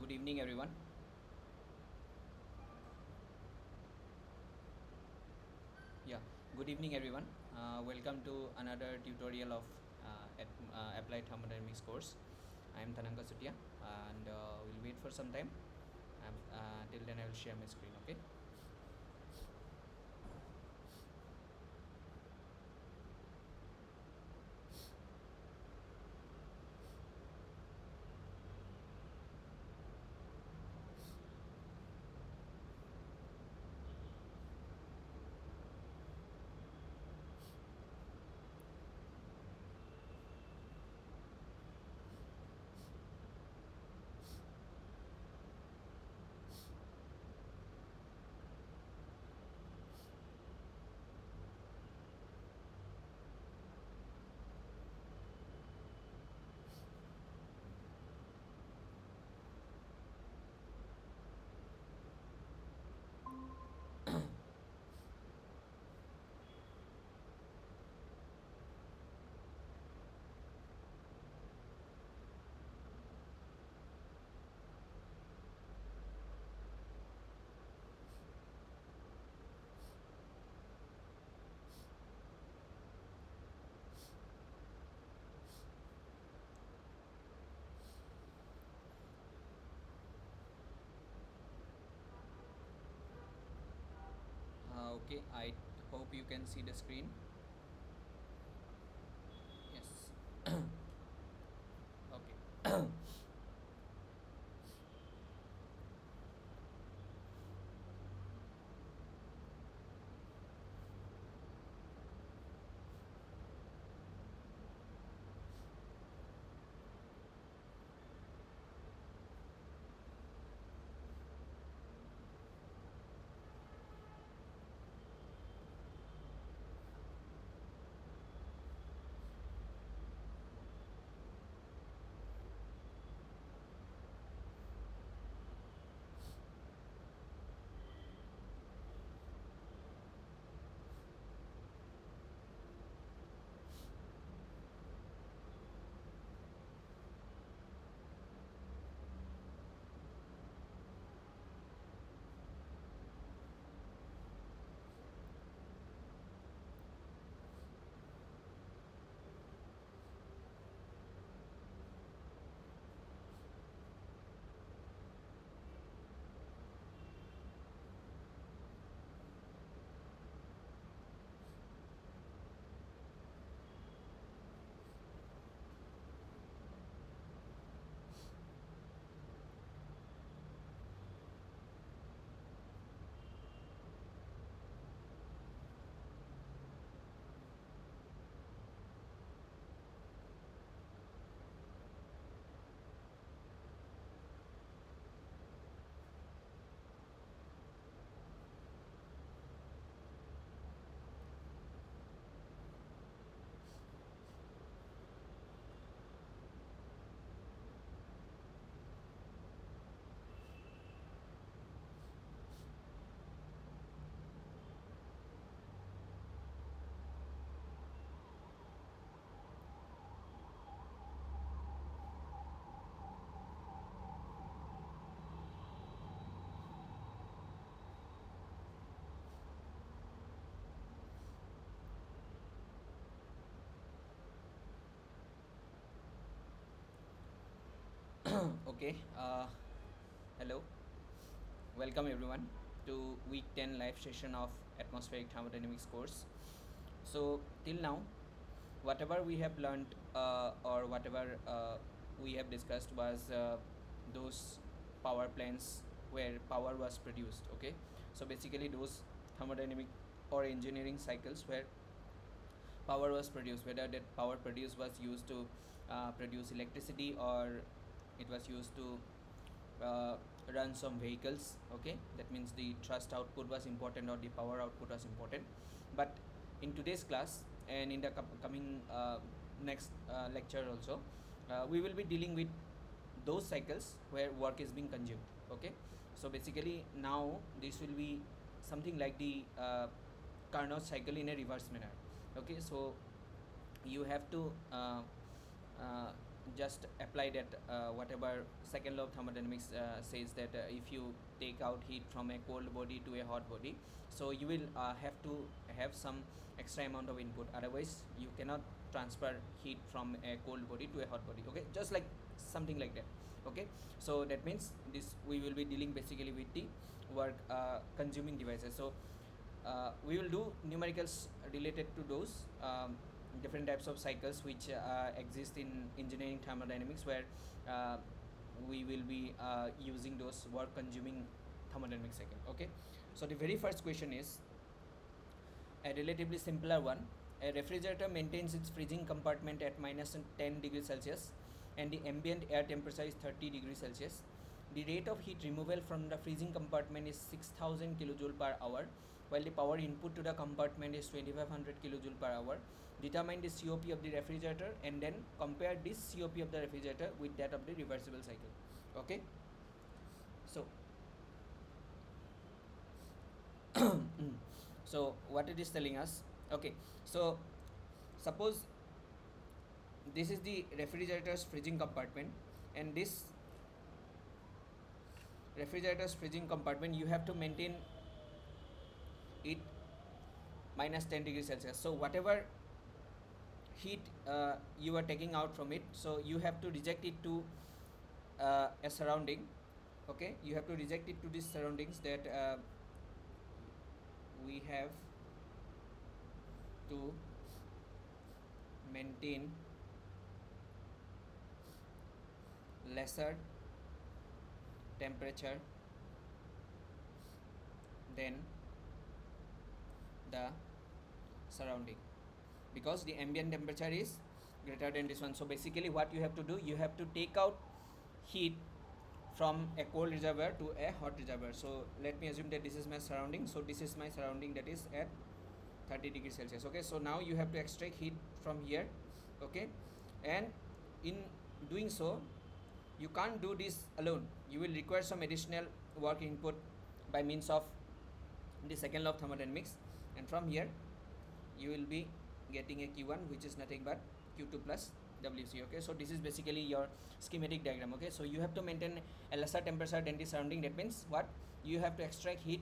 Good evening, everyone. Yeah, good evening, everyone. Welcome to another tutorial of Applied Thermodynamics course. I am Thananka Sutia, and we'll wait for some time. Till then, I will share my screen. Okay. Okay. I hope you can see the screen. Yes. Okay. Okay. Hello. Welcome, everyone, to Week 10 live session of Atmospheric Thermodynamics course. So, till now, whatever we have learned or whatever we have discussed was those power plants where power was produced. Okay, so basically those thermodynamic or engineering cycles where power was produced, whether that power produced was used to produce electricity or it was used to uh, run some vehicles. Okay, that means the thrust output was important or the power output was important. But in today's class and in the coming next lecture also, we will be dealing with those cycles where work is being consumed. Okay, so basically now this will be something like the Carnot cycle in a reverse manner. Okay, so you have to just apply that whatever second law of thermodynamics says that if you take out heat from a cold body to a hot body, so you will have to have some extra amount of input, otherwise you cannot transfer heat from a cold body to a hot body. Okay, just like something like that. Okay, so that means this we will be dealing basically with the work consuming devices. So we will do numericals related to those different types of cycles which exist in engineering thermodynamics, where uh, we will be using those work consuming thermodynamic cycle. Okay, so the very first question is a relatively simpler one. A refrigerator maintains its freezing compartment at minus 10 degrees Celsius and the ambient air temperature is 30 degrees Celsius. The rate of heat removal from the freezing compartment is 6000 kilojoule per hour, while the power input to the compartment is 2500 kilojoule per hour. Determine the COP of the refrigerator and then compare this COP of the refrigerator with that of the reversible cycle. Okay, so so what it is telling us. Okay, so suppose this is the refrigerator's freezing compartment, and this refrigerator's freezing compartment you have to maintain it minus 10 degrees Celsius. So whatever heat you are taking out from it, so you have to reject it to a surrounding. Okay, you have to reject it to these surroundings that we have to maintain lesser temperature than the surrounding, because the ambient temperature is greater than this one. So basically what you have to do, you have to take out heat from a cold reservoir to a hot reservoir. So let me assume that this is my surrounding, so this is my surrounding that is at 30 degrees Celsius. Okay, so now you have to extract heat from here. Okay, and in doing so you can't do this alone, you will require some additional work input by means of the second law of thermodynamics, and from here you will be getting a Q1 which is nothing but Q2 plus WC. Okay, so this is basically your schematic diagram. Okay, so you have to maintain a lesser temperature than the surrounding. That means what, you have to extract heat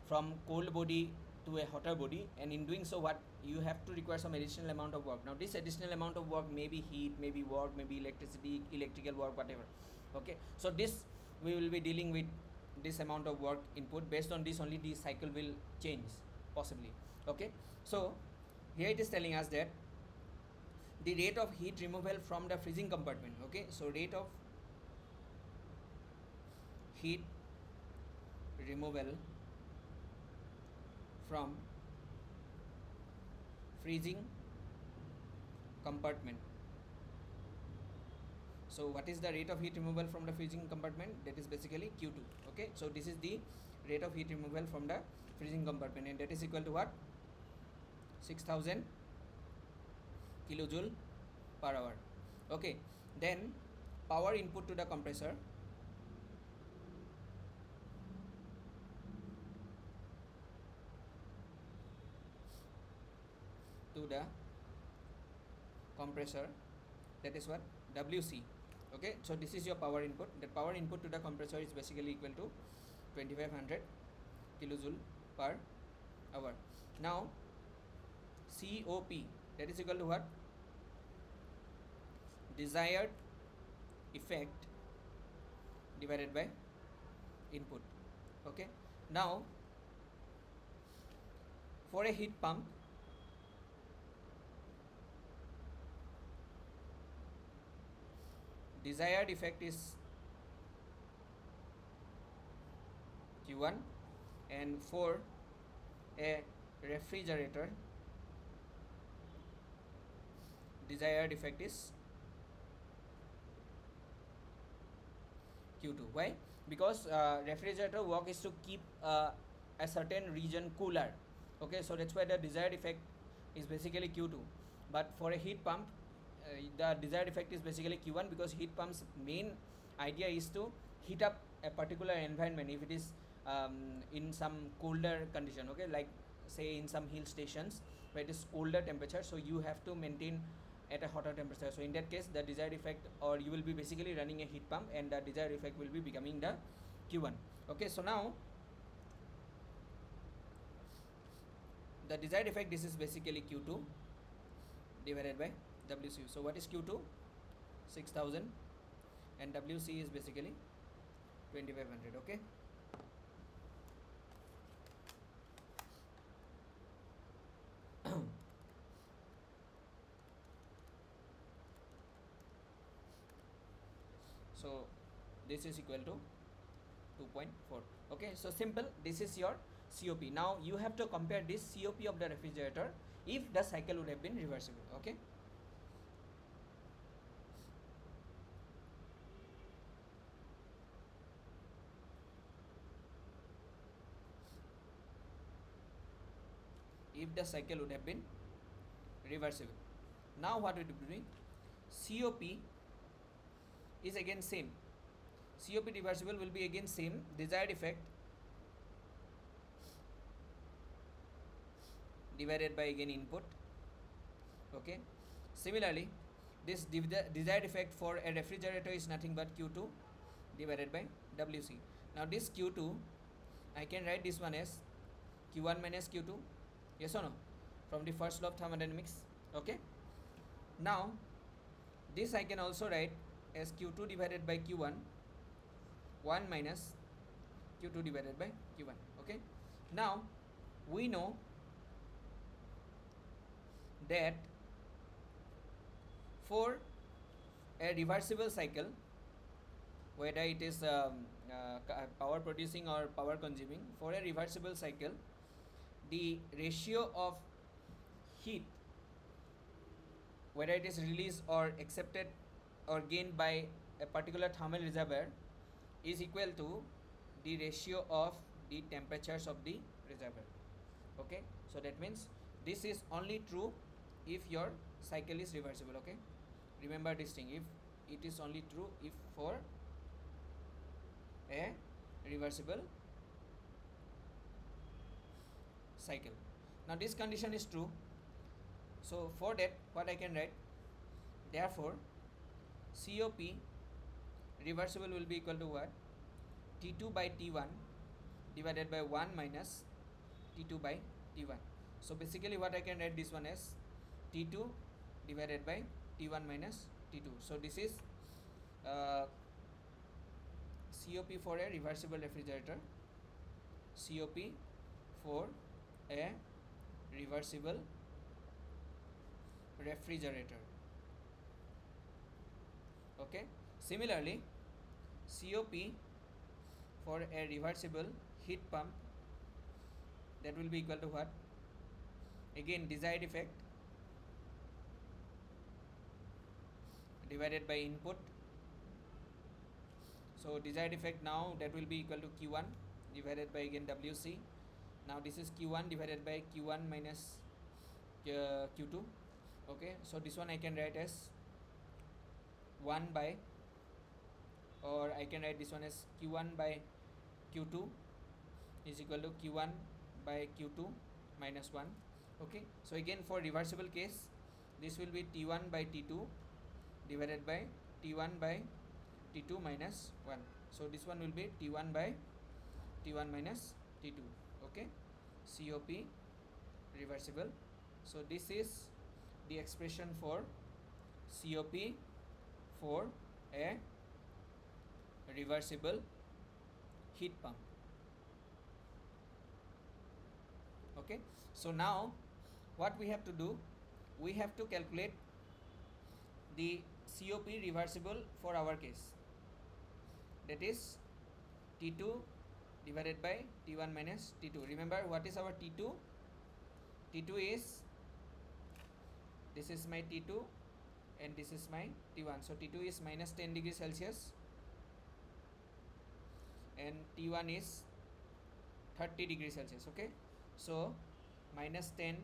from cold body to a hotter body, and in doing so what, you have to require some additional amount of work. Now this additional amount of work may be heat, maybe work, maybe electricity, electrical work, whatever. Okay, so this we will be dealing with this amount of work input. Based on this only the cycle will change possibly. Okay, so here it is telling us that the rate of heat removal from the freezing compartment. Okay, so rate of heat removal from freezing compartment. So what is the rate of heat removal from the freezing compartment? That is basically Q2. Okay, so this is the rate of heat removal from the freezing compartment, and that is equal to what, 6000 kilojoule per hour. Okay, then power input to the compressor, that is what, WC. Okay, so this is your power input. The power input to the compressor is basically equal to 2500 kilojoule per hour. Now COP, that is equal to what, desired effect divided by input. Okay, now for a heat pump, desired effect is Q1, and for a refrigerator desired effect is Q2. Why? Because refrigerator work is to keep a certain region cooler. Okay, so that's why the desired effect is basically Q2. But for a heat pump, the desired effect is basically Q1, because heat pump's main idea is to heat up a particular environment if it is in some colder condition. Okay, like say in some hill stations where it is colder temperature, so you have to maintain at a hotter temperature. So in that case, the desired effect, or you will be basically running a heat pump, and the desired effect will be becoming the Q1. Okay, so now the desired effect, this is basically Q2 divided by WC. So what is Q2? 6000, and WC is basically 2500. Okay, so this is equal to 2.4. Okay, so simple, this is your COP. Now you have to compare this COP of the refrigerator if the cycle would have been reversible. Okay, if the cycle would have been reversible. Now what we do doing, COP is again same. COP reversible will be again same, desired effect divided by again input. Okay, similarly this desired effect for a refrigerator is nothing but Q2 divided by WC. Now this Q2, I can write this one as Q1 minus Q2, yes or no, from the first law of thermodynamics. Okay, now this I can also write as Q2 divided by Q1, 1 minus Q2 divided by Q1. Okay, now we know that for a reversible cycle, whether it is power producing or power consuming, for a reversible cycle, the ratio of heat, whether it is released or accepted or gained by a particular thermal reservoir, is equal to the ratio of the temperatures of the reservoir. Okay, so that means this is only true if your cycle is reversible. Okay, remember this thing, if it is only true if for a reversible cycle. Now this condition is true, so for that what I can write, therefore COP reversible will be equal to what, T2 by T1 divided by 1 minus T2 by T1. So basically what I can write this one as T2 divided by T1 minus T2. So this is COP for a reversible refrigerator, COP for a reversible refrigerator. Okay, similarly COP for a reversible heat pump, that will be equal to what, again desired effect divided by input. So desired effect now, that will be equal to Q1 divided by again WC. Now this is Q1 divided by Q1 minus Q2. Okay, so this one I can write as 1 by, or I can write this one as Q1 by Q2 is equal to Q1 by Q2 minus 1. Okay, so again for reversible case, this will be T1 by T2 divided by T1 by T2 minus 1. So this one will be T1 by T1 minus T2. Okay, COP reversible. So this is the expression for COP for a reversible heat pump. Okay, so now what we have to do, we have to calculate the COP reversible for our case, that is T2 divided by T1 minus T2. Remember what is our T2? T2 is, this is my T2 and this is my T1. So T2 is minus 10 degrees Celsius and T1 is 30 degrees Celsius. Okay, so minus 10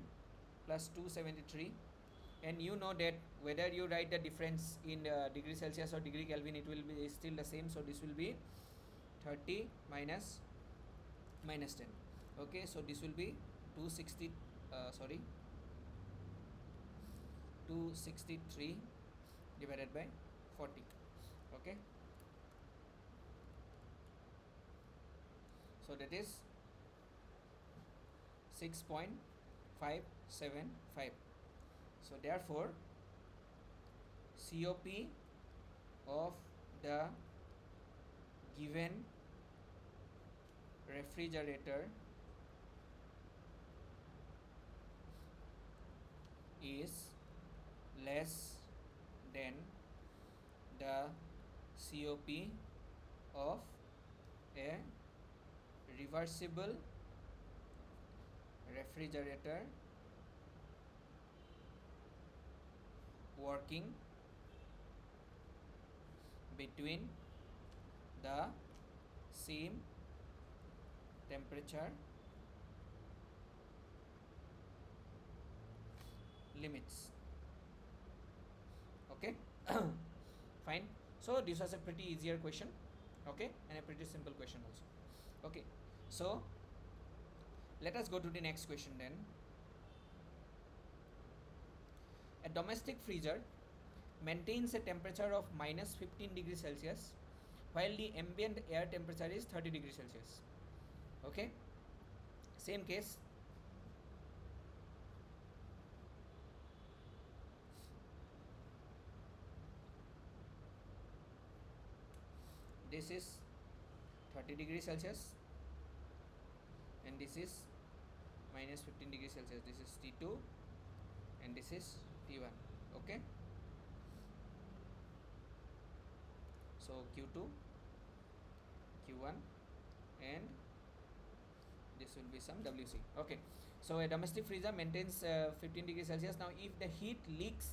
plus 273, and you know that whether you write the difference in degree Celsius or degree Kelvin, it will be still the same. So this will be 30 minus 10. Okay, so this will be 260, 263 divided by 40. Okay, so that is 6.575. so therefore COP of the given refrigerator is less than the COP of a reversible refrigerator working between the same temperature limits. Okay. Fine. So this was a pretty easier question, okay, and a pretty simple question also. Okay, so let us go to the next question then. A domestic freezer maintains a temperature of minus 15 degrees Celsius while the ambient air temperature is 30 degrees Celsius. Okay, same case. This is 30 degrees Celsius and this is minus 15 degrees Celsius. This is T2 and this is T1. Okay, so Q2, Q1 and this will be some WC. Okay, so a domestic freezer maintains 15 degrees Celsius. Now if the heat leaks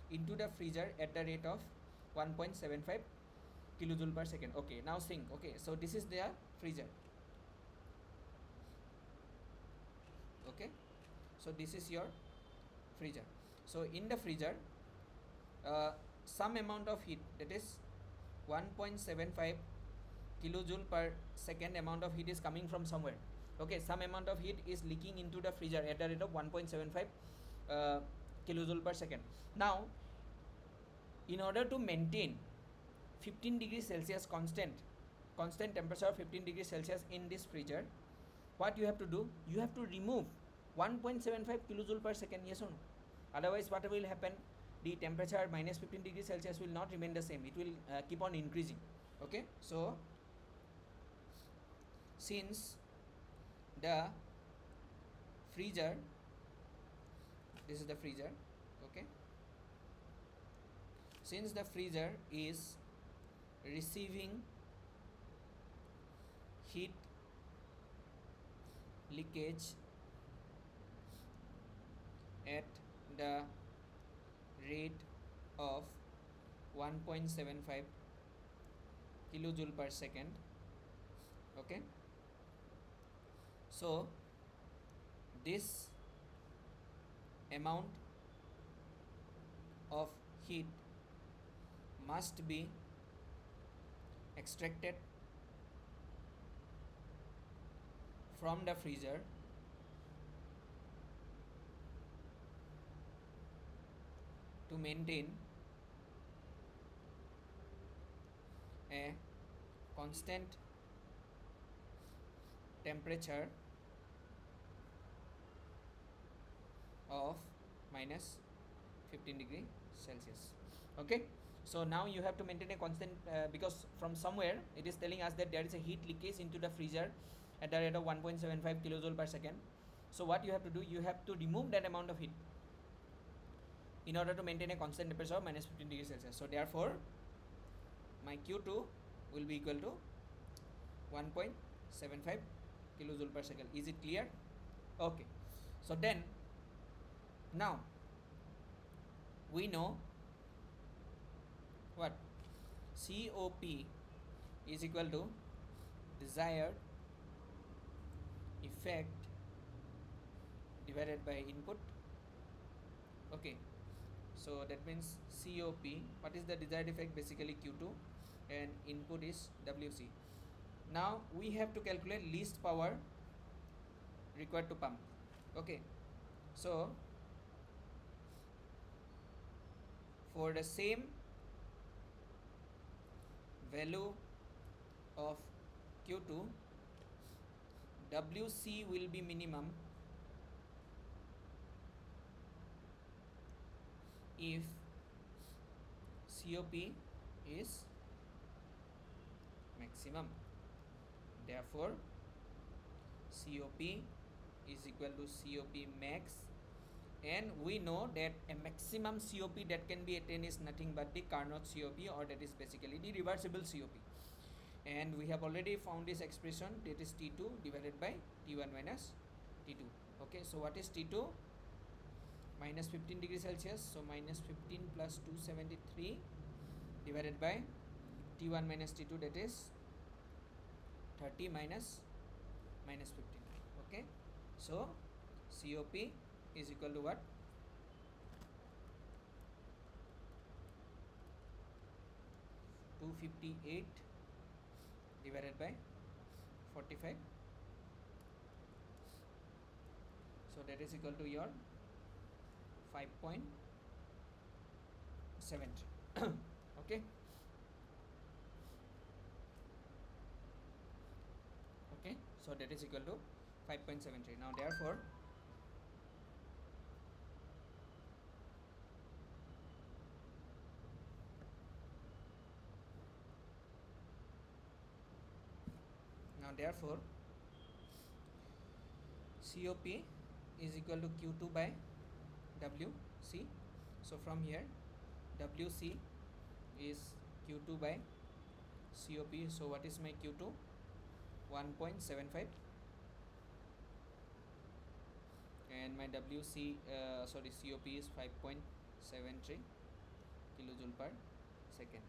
into the freezer at the rate of 1.75 kilojoule per second. Okay, now think. Okay, so this is their freezer. Okay, so this is your freezer. So in the freezer some amount of heat, that is 1.75 kilojoule per second amount of heat is coming from somewhere. Okay, some amount of heat is leaking into the freezer at the rate of 1.75 kilojoule per second. Now in order to maintain 15 degrees Celsius constant temperature of 15 degrees Celsius in this freezer, what you have to do, you have to remove 1.75 kilojoule per second, yes or no? Otherwise what will happen, the temperature minus 15 degrees Celsius will not remain the same, it will keep on increasing. Okay, so since the freezer, this is the freezer, okay, since the freezer is receiving heat leakage at the rate of 1.75 kilojoule per second. Okay, so this amount of heat must be extracted from the freezer to maintain a constant temperature of minus 15 degree Celsius. Okay, so now you have to maintain a constant because from somewhere it is telling us that there is a heat leakage into the freezer at the rate of 1.75 kilojoule per second. So what you have to do, you have to remove that amount of heat in order to maintain a constant temperature of minus 15 degrees Celsius. So therefore my Q2 will be equal to 1.75 kilojoule per second. Is it clear? Okay, so then now we know what COP is equal to desired effect divided by input. Okay, so that means COP, what is the desired effect? Basically Q2 and input is WC. Now we have to calculate least power required to pump. Okay, so for the same value of Q2, WC will be minimum if COP is maximum. Therefore, COP is equal to COP max, and we know that a maximum COP that can be attained is nothing but the Carnot COP, or that is basically the reversible COP. And we have already found this expression, that is T2 divided by T1 minus T2. Okay, so what is T2? Minus 15 degrees Celsius, so minus 15 plus 273 divided by T1 minus T2, that is 30 minus 15. Okay, so COP is equal to what? 258 divided by 45, so that is equal to your 5.7. Okay, okay, so that is equal to 5.73. Now therefore, COP is equal to Q2 by WC. So from here, WC is Q2 by COP. So what is my Q2? 1.75, and my COP is 5.73 kilojoule per second.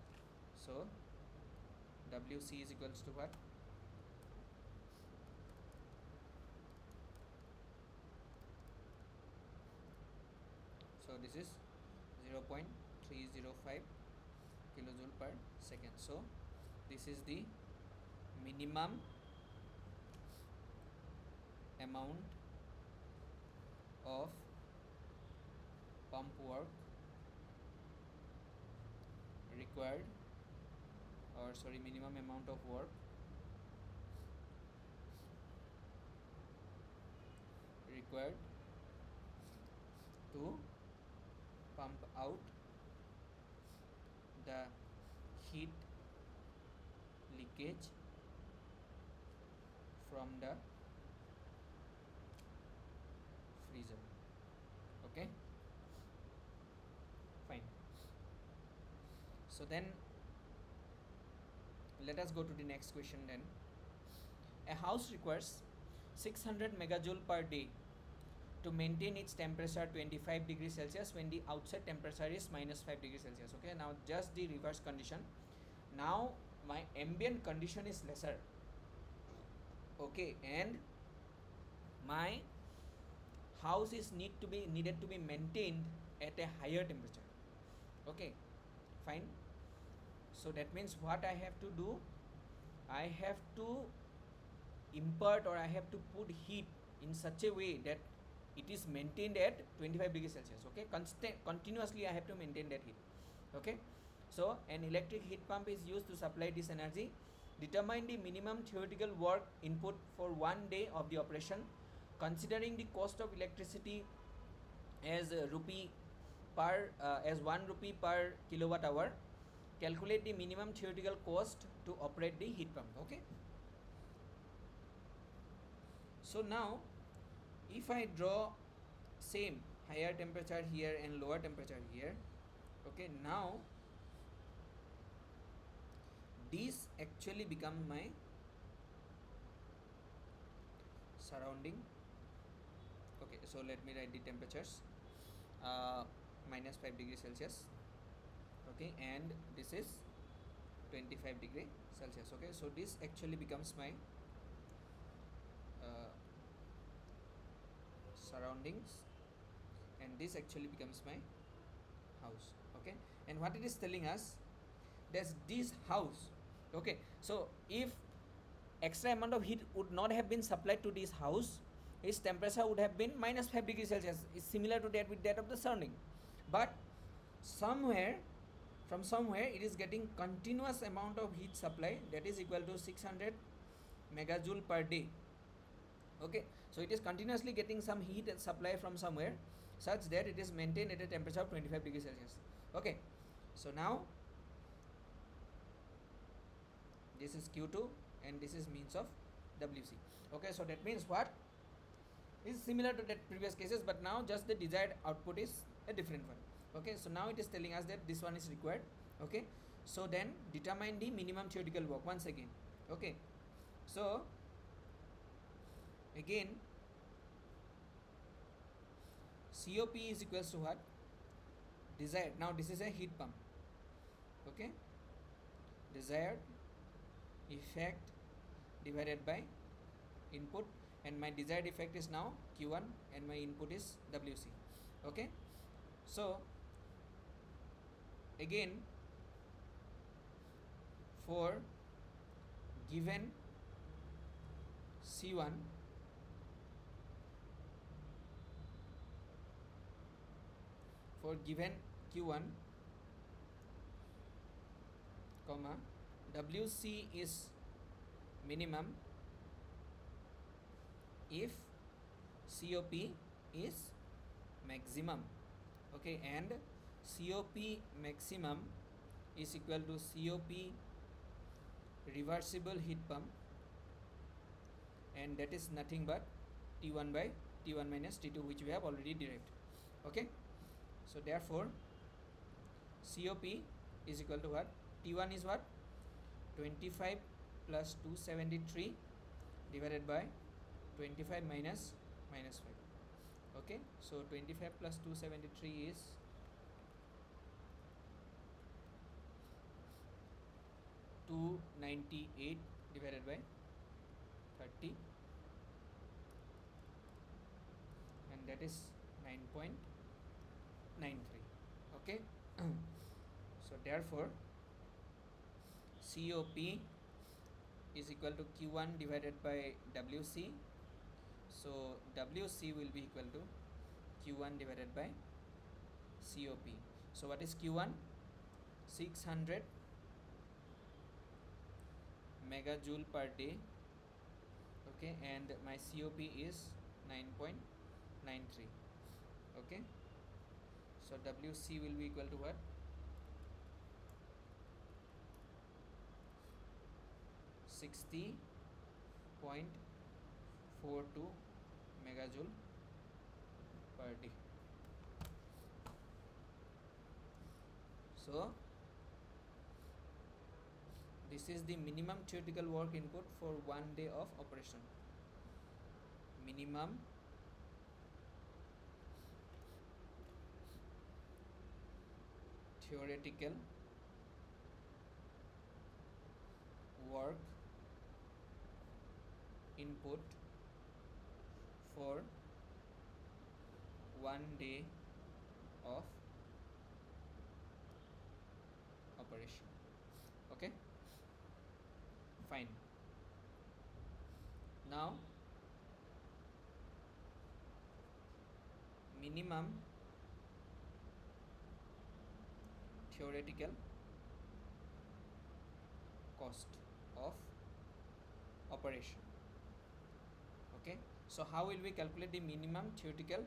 So WC is equals to what? So this is 0.305 kilojoule per second. So this is the minimum amount of pump work required, or sorry, minimum amount of work required to pump out the heat leakage from the freezer. Okay, fine. So then let us go to the next question then. A house requires 600 megajoule per day to maintain its temperature 25 degrees Celsius when the outside temperature is minus 5 degrees Celsius. Okay, now just the reverse condition. Now my ambient condition is lesser. Okay, and my house is needed to be maintained at a higher temperature. Okay, fine. So that means what I have to do, I have to impart, or I have to put heat in such a way that it is maintained at 25 degrees Celsius. Okay, continuously I have to maintain that heat. Okay, so an electric heat pump is used to supply this energy. Determine the minimum theoretical work input for 1 day of the operation, considering the cost of electricity as as 1 rupee per kilowatt hour. Calculate the minimum theoretical cost to operate the heat pump. Okay, so now if I draw same higher temperature here and lower temperature here, okay, now these actually become my surrounding. Okay, so let me write the temperatures. Minus 5 degrees Celsius. Okay, and this is 25 degree Celsius. Okay, so this actually becomes my surroundings, and this actually becomes my house. Okay, and what it is telling us, that this house, okay, so if extra amount of heat would not have been supplied to this house, its temperature would have been minus 5 degrees Celsius. It's similar to that with that of the surrounding. But somewhere, from somewhere it is getting continuous amount of heat supply, that is equal to 600 megajoule per day. Okay, so it is continuously getting some heat supply from somewhere, such that it is maintained at a temperature of 25 degrees Celsius. Okay, so now this is Q2 and this is means of WC. Okay, so that means what is similar to that previous cases, but now just the desired output is a different one. Okay, so now it is telling us that this one is required. Okay, so then determine the minimum theoretical work once again. Okay, so again COP is equals to what? Desired. Now this is a heat pump. Okay, desired effect divided by input, and my desired effect is now Q1 and my input is WC. Okay, so again for given C1 for given Q1 comma WC is minimum if COP is maximum. Okay, and COP maximum is equal to COP reversible heat pump, and that is nothing but T1 by T1 minus T2, which we have already derived. Okay, so therefore COP is equal to what? T1 is what? 25 plus 273 divided by 25 minus 5. Okay, so 25 plus 273 is 298 divided by 30, and that is 9.93. Okay, so therefore COP is equal to Q1 divided by WC. So WC will be equal to Q1 divided by COP. So what is Q1? 600 megajoule per day. Okay, and my COP is 9.93. Okay, so WC will be equal to what? 60.42 megajoule per day. So this is the minimum theoretical work input for 1 day of operation. Minimum theoretical work input for 1 day of operation. Okay, fine. Now minimum theoretical cost of operation. Okay, so how will we calculate the minimum theoretical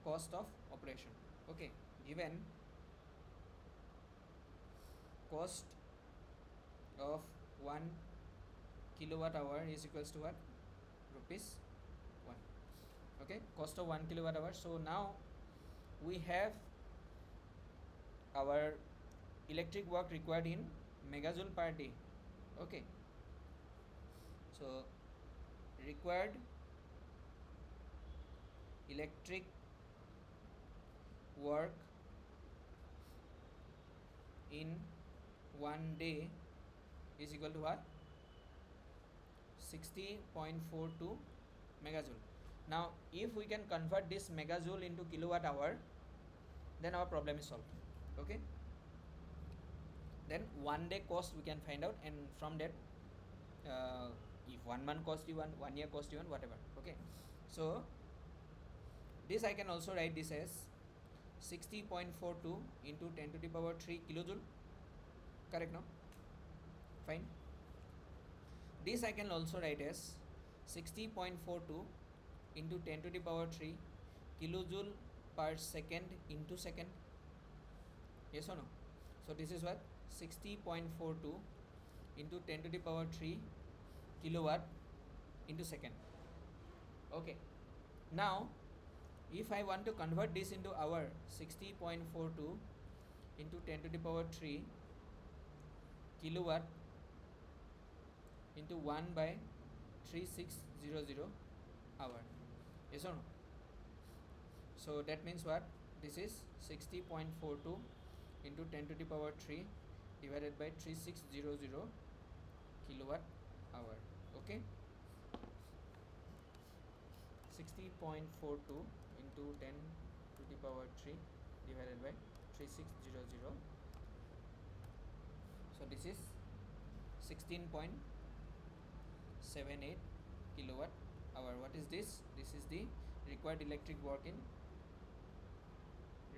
cost of operation? Okay, given cost of 1 kilowatt hour is equals to what? Rupees 1. Okay, cost of 1 kilowatt hour. So now we have our electric work required in megajoule per day. Okay, so required electric work in 1 day is equal to what? 60.42 megajoule. Now if we can convert this megajoule into kilowatt hour, then our problem is solved. Okay, then 1 day cost we can find out, and from that if 1 month cost you 1 year cost you whatever. Okay, so this I can also write this as 60.42 into 10 to the power 3 kilojoule. Correct, no? Fine. This I can also write as 60.42 into 10 to the power 3 kilojoule per second into second. Yes or no? So this is what? 60.42 into 10 to the power 3 kilowatt into second. Okay. Now, if I want to convert this into hour, 60.42 into 10 to the power 3 kilowatt into 1 by 3600 hour. Yes or no? So that means what? This is 60.42 into 10 to the power 3 divided by 3600 kilowatt hour. Okay. 60.42 into 10 to the power 3 divided by 3600. So this is 16.78 kilowatt hour. What is this? This is the required electric work in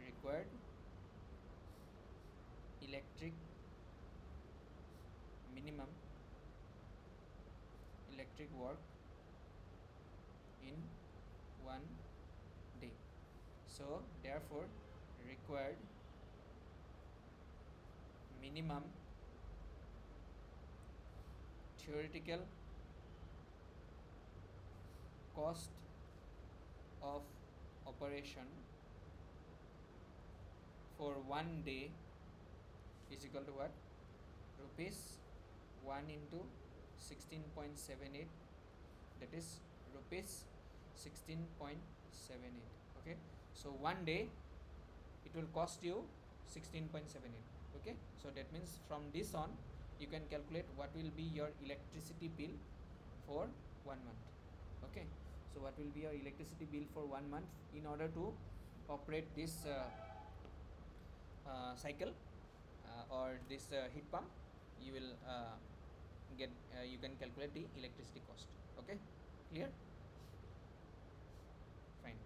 required electric minimum electric work in 1 day. So therefore required minimum theoretical cost of operation for 1 day is equal to what? Rupees 1 into 16.78, that is rupees 16.78. Okay, so 1 day it will cost you 16.78. Okay, so that means from this on you can calculate what will be your electricity bill for 1 month. Okay, so what will be your electricity bill for 1 month in order to operate this cycle or this heat pump. You will get you can calculate the electricity cost. Okay, clear? Fine.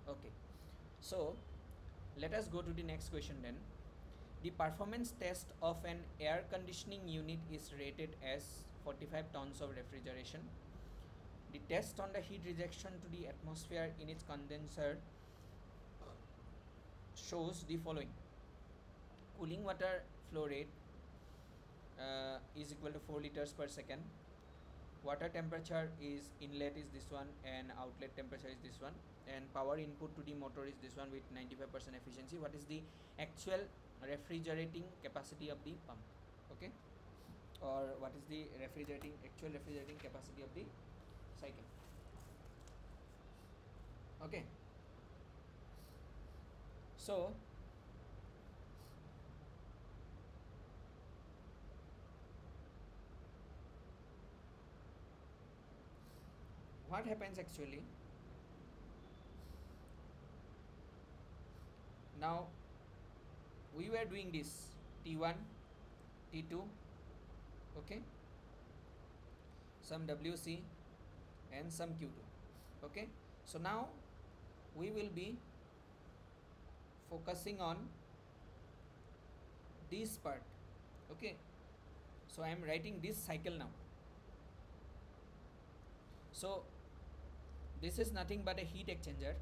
Okay, so let us go to the next question then. The performance test of an air conditioning unit is rated as 45 tons of refrigeration. The test on the heat rejection to the atmosphere in its condenser shows the following. Cooling water flow rate is equal to 4 liters per second. Water temperature is inlet is this one and outlet temperature is this one, and power input to the motor is this one with 95% efficiency. What is the actual refrigerating capacity of the pump? Okay, or what is the actual refrigerating capacity of the cycle? Okay, so what happens actually? Now we were doing this T1, T2, okay, some WC and some Q2. Okay, so now we will be focusing on this part. Okay, so I am writing this cycle now. So this is nothing but a heat exchanger,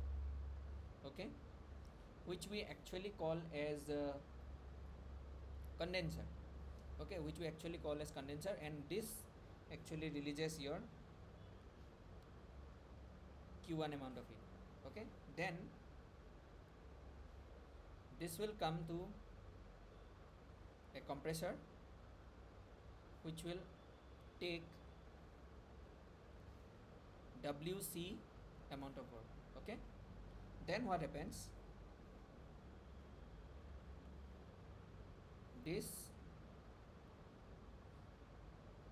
okay, which we actually call as condenser. Okay, which we actually call as condenser, and this actually releases your Q1 amount of heat. Okay, then this will come to a compressor which will take WC amount of work. Okay, then what happens? This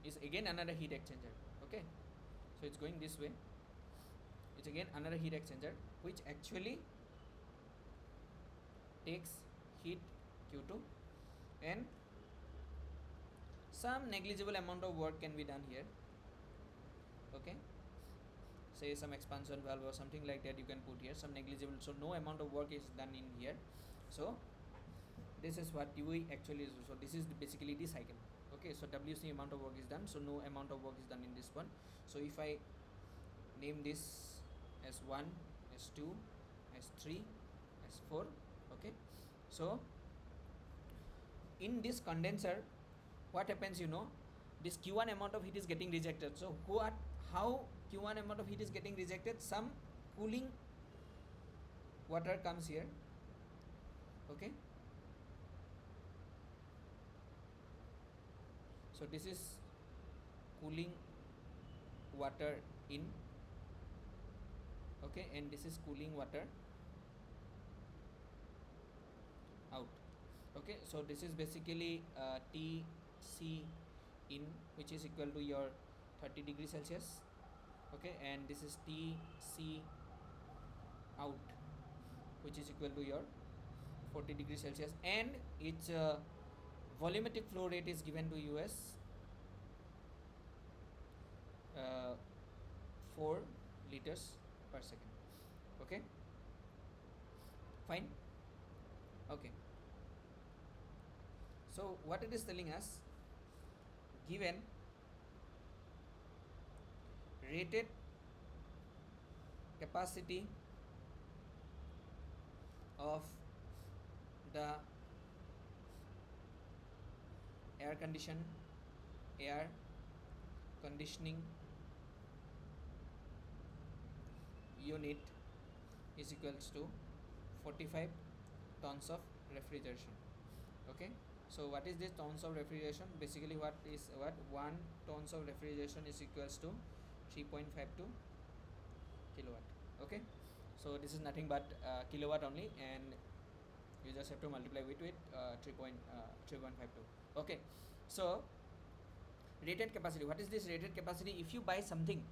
is again another heat exchanger. Okay, so it's going this way. It's again another heat exchanger which actually takes heat Q2, and some negligible amount of work can be done here. Okay, say some expansion valve or something like that you can put here, some negligible, so no amount of work is done in here. So this is what we actually do. So this is basically the cycle. Okay, so WC amount of work is done, so no amount of work is done in this one. So if I name this as 1, as 2, as 3, as 4, okay, so in this condenser what happens, this Q1 amount of heat is getting rejected. So how Q1 amount of heat is getting rejected? Some cooling water comes here. Okay, so this is cooling water in. Okay, and this is cooling water out. Okay, so this is basically Tc in, which is equal to your 30 degrees Celsius. Okay, and this is Tc out, which is equal to your 40 degrees Celsius, and its volumetric flow rate is given to you as 4 liters per second. Okay, fine. Okay, so what it is telling us, given rated capacity of the air conditioning unit is equals to 45 tons of refrigeration. Okay, so what is this tons of refrigeration? Basically 1 tons of refrigeration is equals to 3.52 kilowatt. Okay, so this is nothing but kilowatt only, and you just have to multiply with 3.52. Okay, so rated capacity, what is this rated capacity? If you buy something,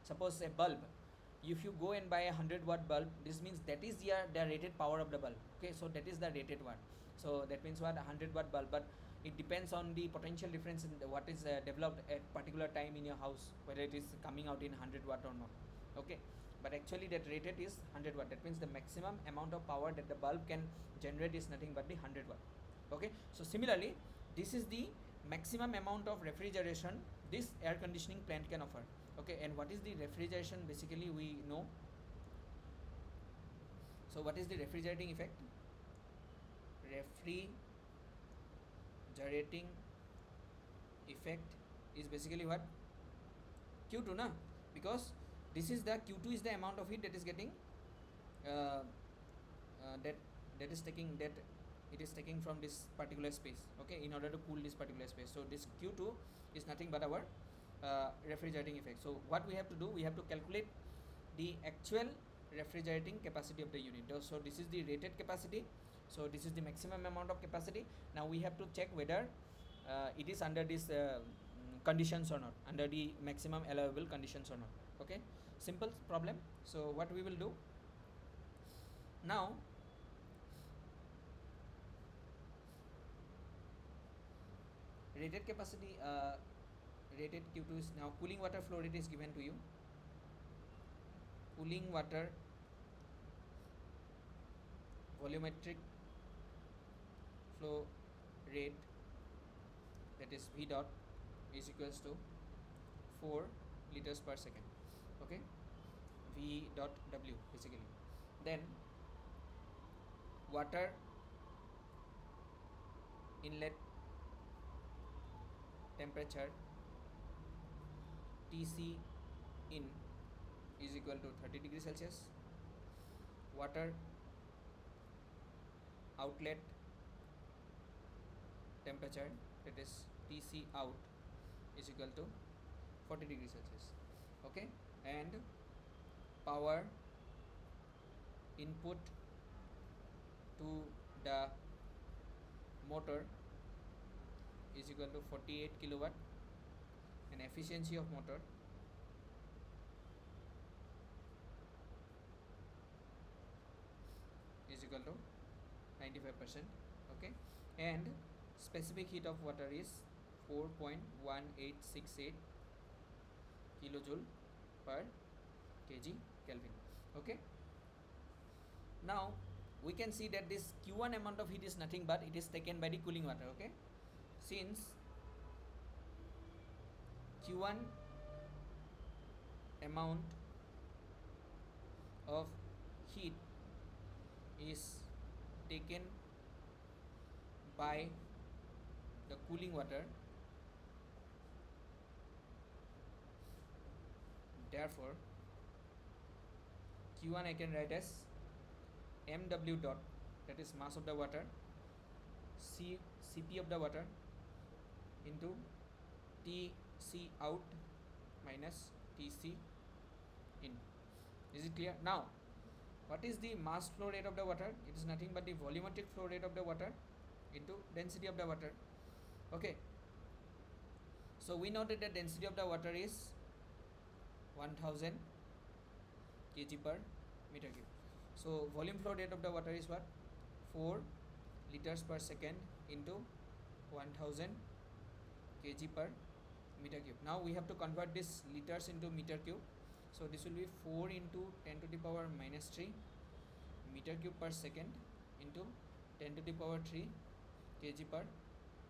suppose a bulb, if you go and buy a 100-watt bulb, this means that is the rated power of the bulb. Okay, so that is the rated one. So that means what, 100-watt bulb, but it depends on the potential difference in what is developed at particular time in your house, whether it is coming out in 100-watt or not. Okay, but actually that rated is 100-watt. That means the maximum amount of power that the bulb can generate is nothing but the 100-watt. Okay, so similarly this is the maximum amount of refrigeration this air conditioning plant can offer. Okay, and what is the refrigeration? Basically we know. So what is the refrigerating effect? Refrigerating effect is basically what? Q2 na, because this is the Q2 is the amount of heat that is getting that is taking, that it is taking from this particular space. Okay, in order to cool this particular space. So this Q2 is nothing but our refrigerating effect. So what we have to do, we have to calculate the actual refrigerating capacity of the unit. So this is the rated capacity, so this is the maximum amount of capacity. Now we have to check whether it is under this conditions or not, under the maximum allowable conditions or not. Okay, simple problem. So what we will do now, rated capacity, rated Q2 is now cooling water flow rate is given to you. Cooling water volumetric flow rate, that is V dot, is equals to 4 liters per second. Okay, V dot W basically. Then water inlet temperature Tc in is equal to 30 degrees Celsius. Water outlet temperature, that is Tc out, is equal to 40 degrees Celsius. Okay, and power input to the motor is equal to 48 kilowatt, and efficiency of motor is equal to 95%. Okay, and specific heat of water is 4.1868 kilojoule per kg Kelvin. Okay, now we can see that this Q1 amount of heat is nothing but it is taken by the cooling water. Okay, since Q1 amount of heat is taken by the cooling water, therefore Q1 I can write as mw dot, that is mass of the water, Cp of the water into Tc out minus Tc in. Is it clear? Now what is the mass flow rate of the water? It is nothing but the volumetric flow rate of the water into density of the water. Okay, so we know that the density of the water is 1000 kg per meter cube. So volume flow rate of the water is what? 4 liters per second into 1000 kg per meter cube. Now we have to convert this liters into meter cube. So this will be 4 into 10 to the power minus 3 meter cube per second into 10 to the power 3 kg per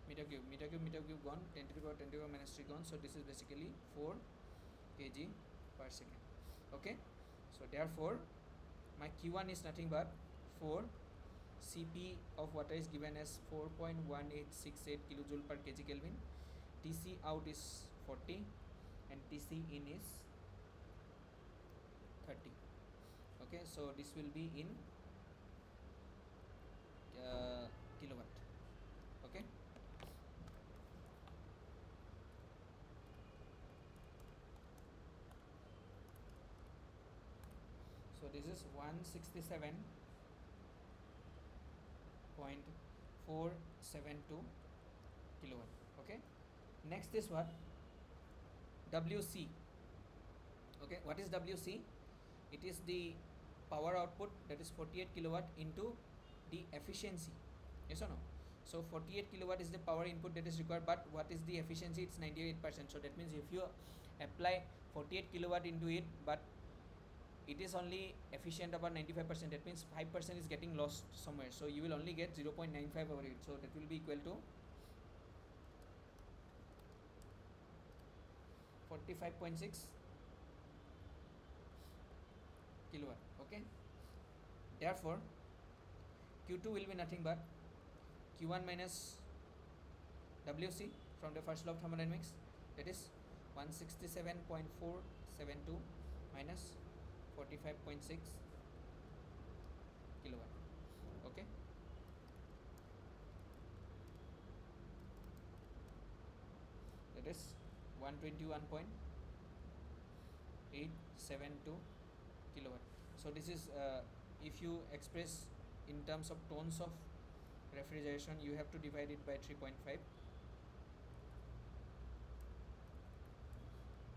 meter cube. Meter cube gone, 10 to the power 10 to the power minus 3 gone. So this is basically 4 kg per second. Okay, so therefore my Q1 is nothing but 4. Cp of water is given as 4.1868 kilojoule per kg Kelvin. Tc out is 40 and Tc in is 30. Okay, so this will be in kilowatt. Okay, so this is 167.472 kilowatt. Okay, next is what? WC. Okay, what is WC? It is the power output, that is 48 kilowatt into the efficiency. Yes or no? So 48 kilowatt is the power input that is required, but what is the efficiency? It's 98%. So that means if you apply 48 kilowatt into it, but it is only efficient about 95%, that means 5% is getting lost somewhere. So you will only get 0.95 over it. So that will be equal to 45.6 kilowatt. Okay, therefore Q2 will be nothing but Q1 minus WC from the first law of thermodynamics, that is 167.472 minus 45.6 kilowatt. Okay, that is 121.872 kilowatt. So this is if you express in terms of tones of refrigeration, you have to divide it by 3.5.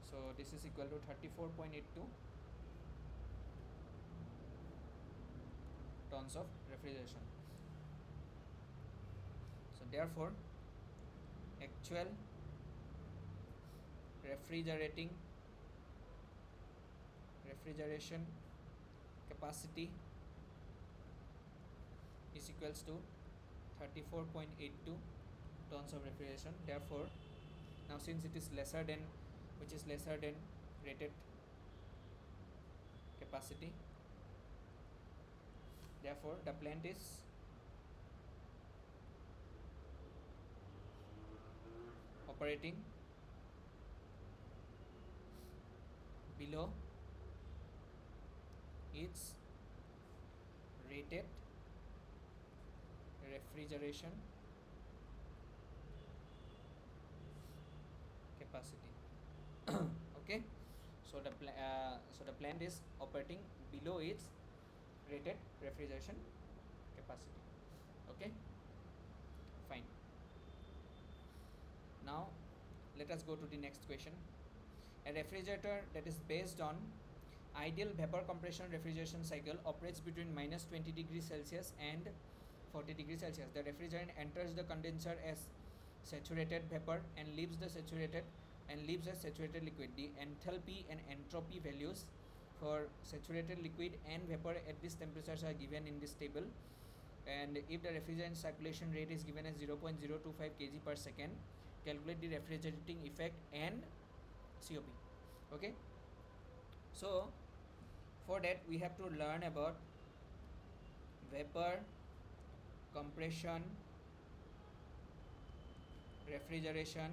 So this is equal to 34.82 tons of refrigeration. So therefore actual refrigeration capacity is equals to 34.82 tons of refrigeration. Therefore now since it is lesser than, which is lesser than rated capacity, therefore the plant is operating below its rated refrigeration capacity. Okay, so the plant is operating below its rated refrigeration capacity. Okay, fine. Now let us go to the next question. A refrigerator that is based on ideal vapor compression refrigeration cycle operates between minus 20 degrees Celsius and 40 degrees Celsius. The refrigerant enters the condenser as saturated vapor and leaves a saturated liquid. The enthalpy and entropy values for saturated liquid and vapor at these temperatures are given in this table. And if the refrigerant circulation rate is given as 0.025 kg per second, calculate the refrigerating effect and COP. Okay, so for that we have to learn about vapor, compression, refrigeration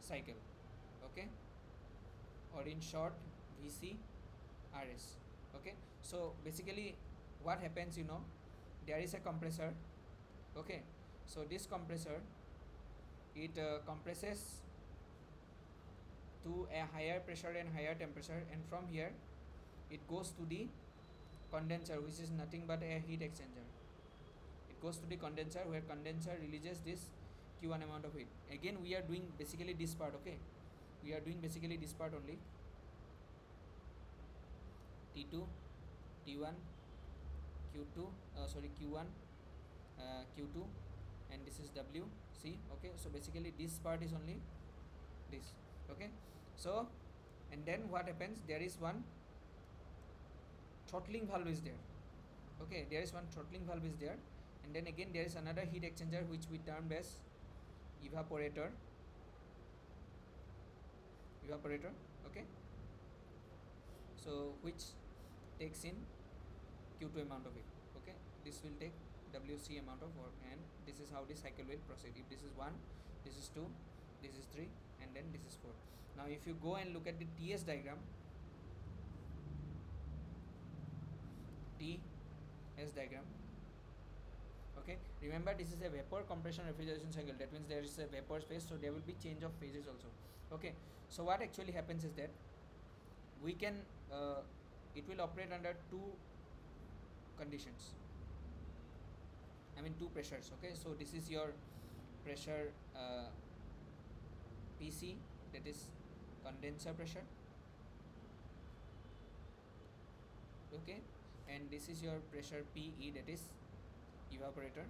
cycle, okay, or in short VCRS. Okay, so basically what happens, there is a compressor. Okay, so this compressor, it compresses to a higher pressure and higher temperature, and from here it goes to the condenser, which is nothing but a heat exchanger. It goes to the condenser, where condenser releases this Q1 amount of heat. Again we are doing basically this part. Okay, we are doing basically this part only. T2, T1, Q2, Q1, Q2, and this is WC. Okay, so basically this part is only this. Okay, so and then what happens, there is one throttling valve is there. Okay, there is one throttling valve is there, and then again there is another heat exchanger which we termed as evaporator. Okay, so which takes in Q2 amount of heat. Okay, this will take WC amount of work, and this is how the cycle will proceed. If this is 1, this is 2, this is 3, and then this is 4. Now if you go and look at the TS diagram, okay, remember this is a vapor, compression, refrigeration cycle. That means there is a vapor phase, so there will be change of phases also. Okay, so what actually happens is that we can it will operate under two conditions, two pressures. Okay, so this is your pressure PC, that is condenser pressure. Okay, and this is your pressure PE, that is evaporator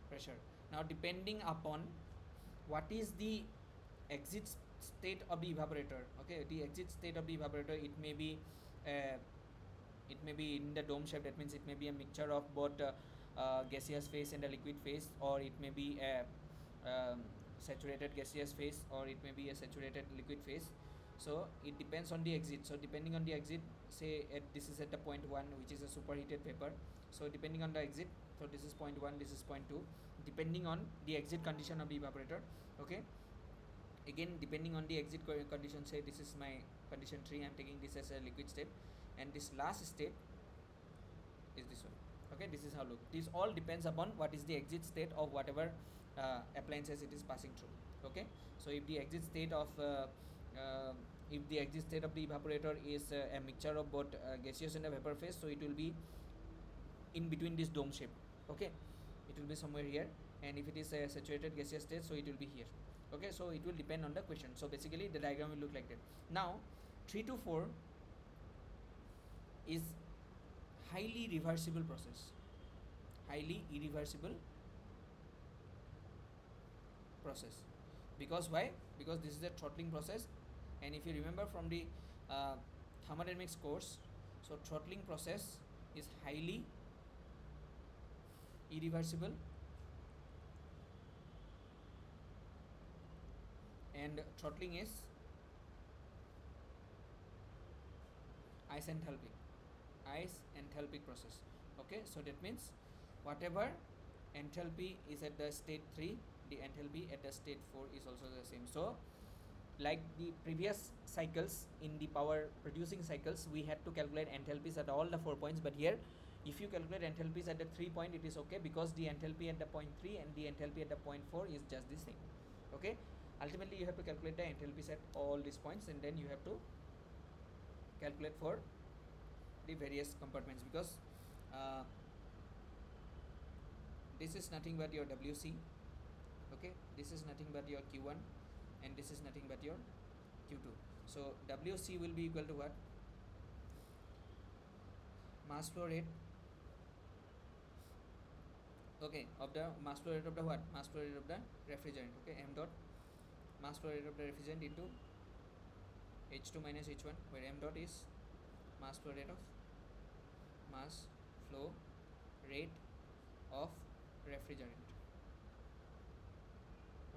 pressure. Now depending upon what is the exit state of the evaporator, okay, the exit state of the evaporator, it may be in the dome shape. That means it may be a mixture of both gaseous phase and a liquid phase, or it may be a saturated gaseous phase, or it may be a saturated liquid phase. So it depends on the exit. So depending on the exit, say this is at the point 1, which is a superheated vapor. So depending on the exit, so this is point 1, this is point 2, depending on the exit condition of the evaporator. Okay, again depending on the exit condition, say this is my condition 3, I am taking this as a liquid state, and this last state is this one. Okay, this is how look. This all depends upon what is the exit state of whatever appliances it is passing through. Okay, so if the exit state of the evaporator is a mixture of both gaseous and a vapor phase, so it will be in between this dome shape. Okay, it will be somewhere here, and if it is a saturated gaseous state, so it will be here. Okay, so it will depend on the question. So basically the diagram will look like that. Now 3 to 4 is highly reversible process, highly irreversible process. Because why? Because this is a throttling process, and if you remember from the thermodynamics course, so throttling process is highly irreversible and throttling is isenthalpic process. Okay, so that means whatever enthalpy is at the state 3, the enthalpy at the state 4 is also the same. So like the previous cycles, in the power producing cycles, we had to calculate enthalpies at all the 4 points, but here if you calculate enthalpies at the 3 point, it is okay, because the enthalpy at the point 3 and the enthalpy at the point 4 is just the same. Okay, ultimately you have to calculate the enthalpies at all these points, and then you have to calculate for the various compartments, because this is nothing but your WC. Okay, this is nothing but your Q1, and this is nothing but your Q2. So WC will be equal to what? mass flow rate, okay, of the mass flow rate of the what? Mass flow rate of the refrigerant, okay, m dot mass flow rate of the refrigerant into H2 minus H1, where m dot is mass flow rate of refrigerant,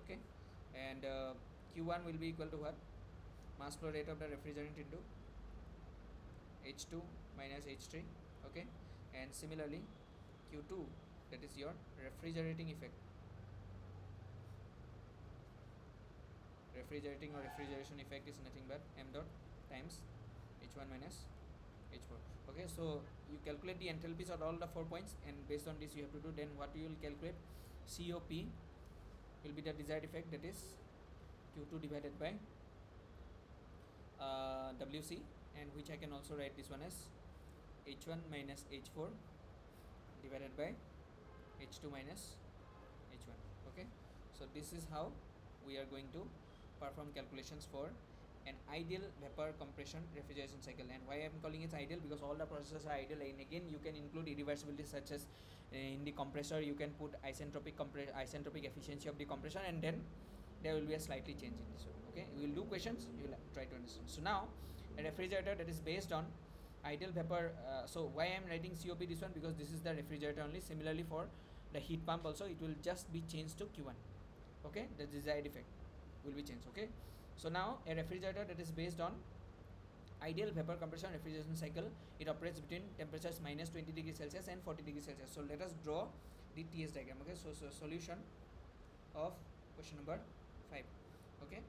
okay, and Q1 will be equal to what? Mass flow rate of the refrigerant into H2 minus H3, okay, and similarly Q2, that is your refrigerating effect, refrigerating or refrigeration effect is nothing but m dot times H1 minus H4, okay. So you calculate the enthalpies at all the 4 points, and based on this you have to do, then what you will calculate, COP will be the desired effect, that is Q2 divided by WC, and which I can also write this one as H1 minus H4 divided by H2 minus H1, okay. So this is how we are going to perform calculations for an ideal vapor compression refrigeration cycle. And why I am calling it ideal, because all the processes are ideal, and again you can include irreversibility, such as in the compressor you can put isentropic efficiency of the compressor, and then there will be a slightly change in this one, okay. We will do questions, you will try to understand. So now a refrigerator that is based on ideal vapor, so why I am writing COP this one, because this is the refrigerator only. Similarly for the heat pump also, it will just be changed to Q1, okay. The desired effect will be changed, okay. So now a refrigerator that is based on ideal vapor compression refrigeration cycle, it operates between temperatures minus 20 degrees Celsius and 40 degrees Celsius. So let us draw the TS diagram, okay. So solution of question number 5, okay.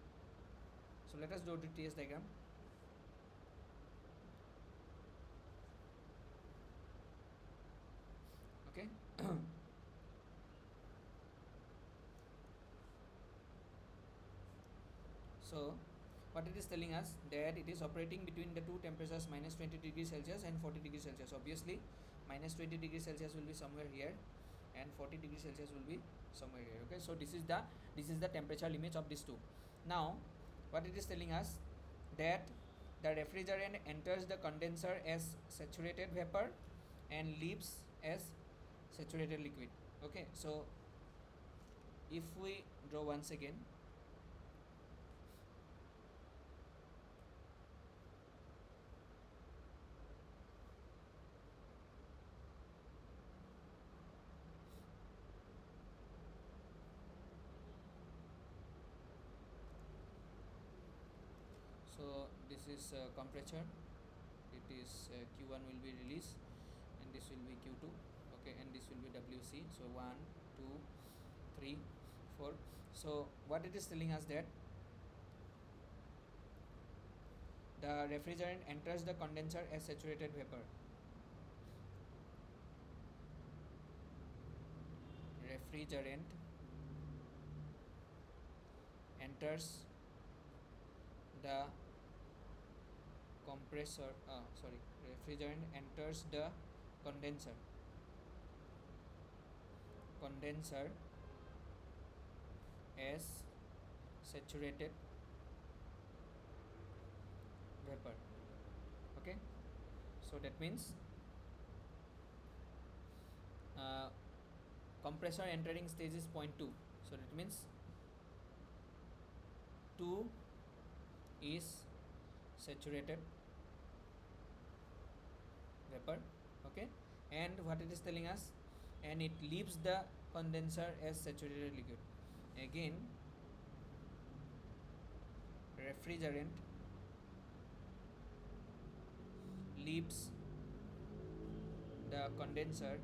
So let us draw the TS diagram, okay. So what it is telling us, that it is operating between the two temperatures minus 20 degrees Celsius and 40 degrees Celsius. Obviously minus 20 degrees Celsius will be somewhere here, and 40 degrees Celsius will be somewhere here, okay. So this is the temperature limits of these two. Now what it is telling us, that the refrigerant enters the condenser as saturated vapor and leaves as saturated liquid, okay. So if we draw once again, so this is compressor, it is Q1 will be released, and this will be Q2, okay, and this will be WC. So 1 2 3 4. So what it is telling us, that the refrigerant enters the condenser as saturated vapor, refrigerant enters the refrigerant enters the condenser as saturated vapor, okay. So that means compressor entering stage is 0.2, so that means 2 is saturated vapor, okay. And what it is telling us, and it leaves the condenser as saturated liquid. Again, refrigerant leaves the condenser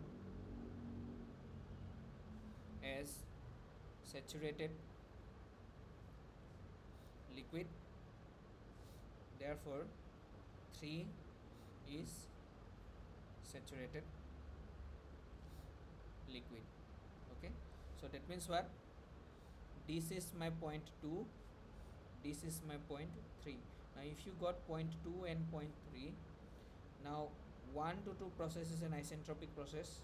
as saturated liquid, therefore 3 is saturated liquid, okay. So that means what, this is my point 2, this is my point 3. Now if you got point 2 and point 3, now 1 to 2 process is an isentropic process,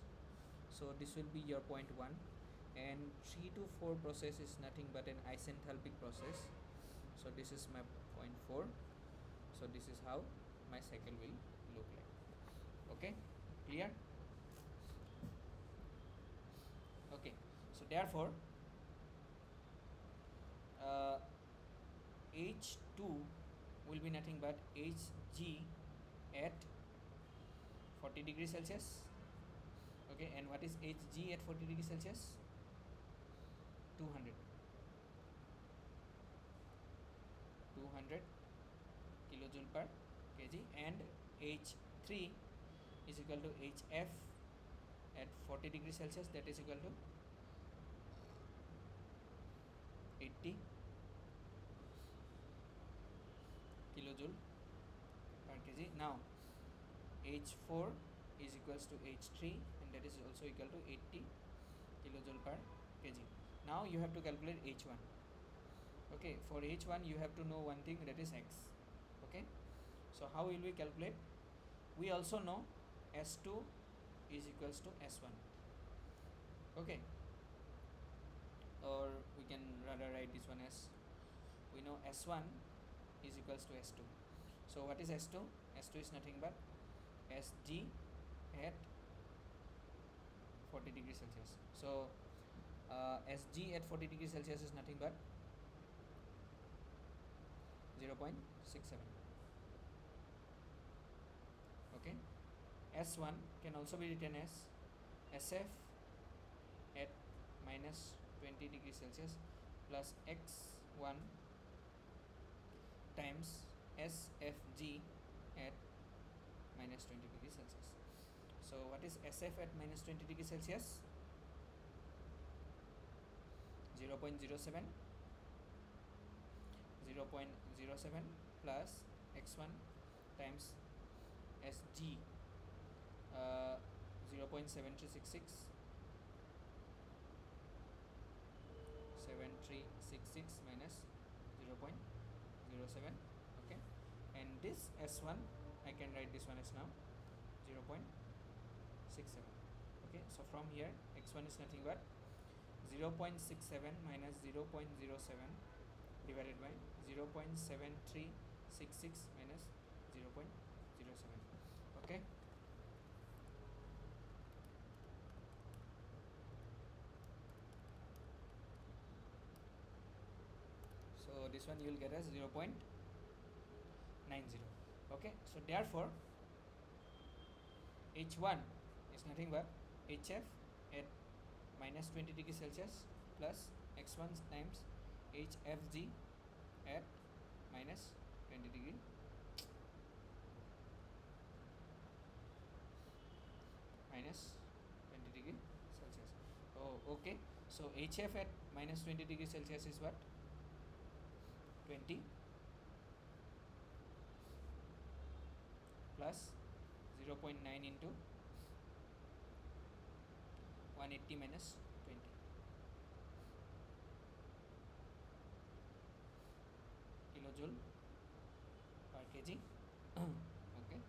so this will be your point 1, and 3 to 4 process is nothing but an isenthalpic process, so this is my point 4. So this is how my cycle will look like, okay. Clear? Okay, so therefore H2 will be nothing but Hg at 40 degrees Celsius. Okay, and what is Hg at 40 degrees Celsius? 200 kilojoule per kg, and H3 is equal to Hf at 40 degrees Celsius, that is equal to 80 kilojoule per kg. Now H4 is equals to H3, and that is also equal to 80 kilojoule per kg. Now you have to calculate H1. Okay, for H1 you have to know one thing, that is X. Okay, so how will we calculate? We also know S2 is equals to S1. Okay, or we can rather write this one as, we know S1 is equals to S2. So what is S2? S2 is nothing but Sg at 40 degrees Celsius. So Sg at 40 degrees Celsius is nothing but 0.67. Okay, S1 can also be written as Sf at minus 20 degrees Celsius plus X1 times Sfg at minus 20 degrees Celsius. So what is Sf at minus 20 degrees Celsius? 0.07 plus X1 times Sg, 0.7366 minus 0.07. Okay, and this S1 I can write this one as now 0.67. Okay, so from here X1 is nothing but 0.67 minus 0.07 divided by 0.7366 minus 0.07. Okay, so this one you will get as 0.90. Okay, so therefore H1 is nothing but Hf at minus 20 degrees Celsius plus X1 times Hfg at minus 20 degree Celsius. Oh, okay. So Hf at minus 20 degrees Celsius is what? 20 plus 0.9 into 180 minus 20 kilojoule per kg. Okay,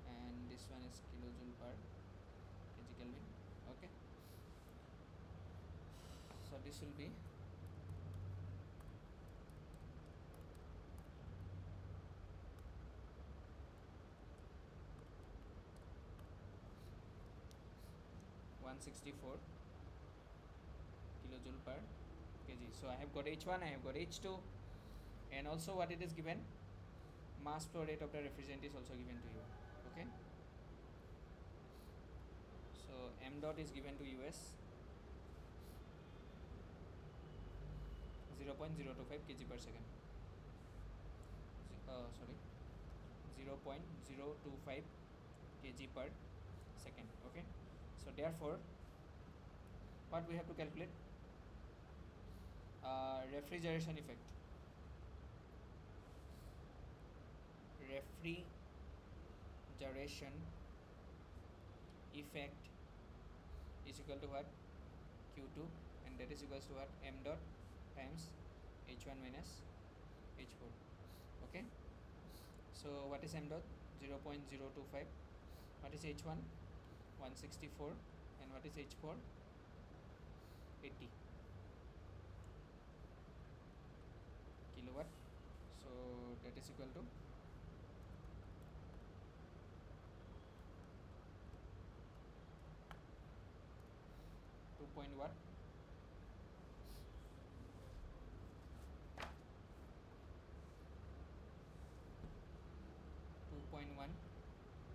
and this one is kilojoule per kg Kelvin. Okay, so this will be 164 kilojoule per kg. So I have got H1, I have got H2, and also what it is given, mass flow rate of the refrigerant is also given to you. Okay, so m dot is given to you as 0.025 kg per second. Sorry, 0.025 kg per second. Okay, so therefore what we have to calculate, refrigeration effect. Refrigeration effect is equal to what? Q2, and that is equals to what? M dot times H1 minus H4. Okay, so what is M dot? 0.025. What is H1? 164. And what is H4? 80 kilowatt. So that is equal to 2.1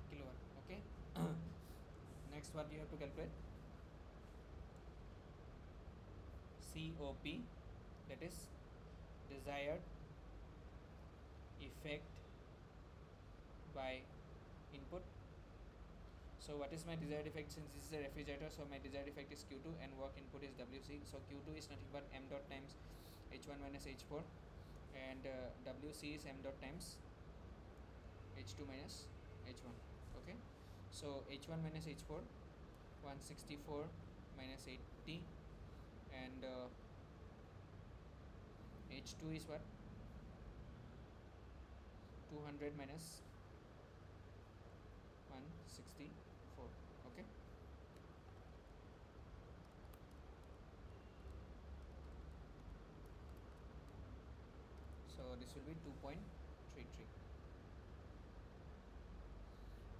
kilowatt. Okay. Next, what you have to calculate? COP, that is desired effect by input. So what is my desired effect? Since this is a refrigerator, so my desired effect is Q2 and work input is WC. So Q2 is nothing but m dot times H1 minus H4, and WC is m dot times H2 minus H1. Okay, so H1 minus H4, 164 minus 80, and H2 is what? 200 minus 164. Okay, so this will be 2.33.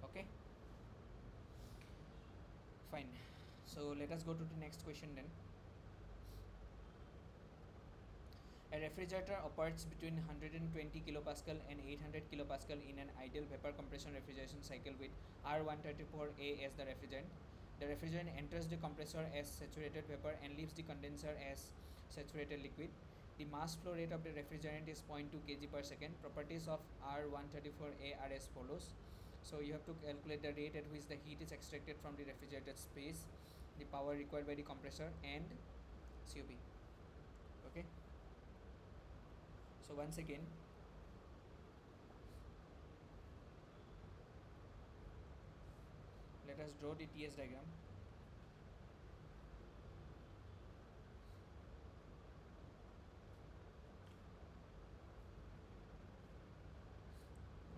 Okay, fine. So let us go to the next question then. A refrigerator operates between 120 kilopascal and 800 kilopascal in an ideal vapor compression refrigeration cycle with R134A as the refrigerant. The refrigerant enters the compressor as saturated vapor and leaves the condenser as saturated liquid. The mass flow rate of the refrigerant is 0.2 kg per second. Properties of R134A are as follows. So you have to calculate the rate at which the heat is extracted from the refrigerated space, the power required by the compressor, and COP. Okay. So once again, let us draw the TS diagram.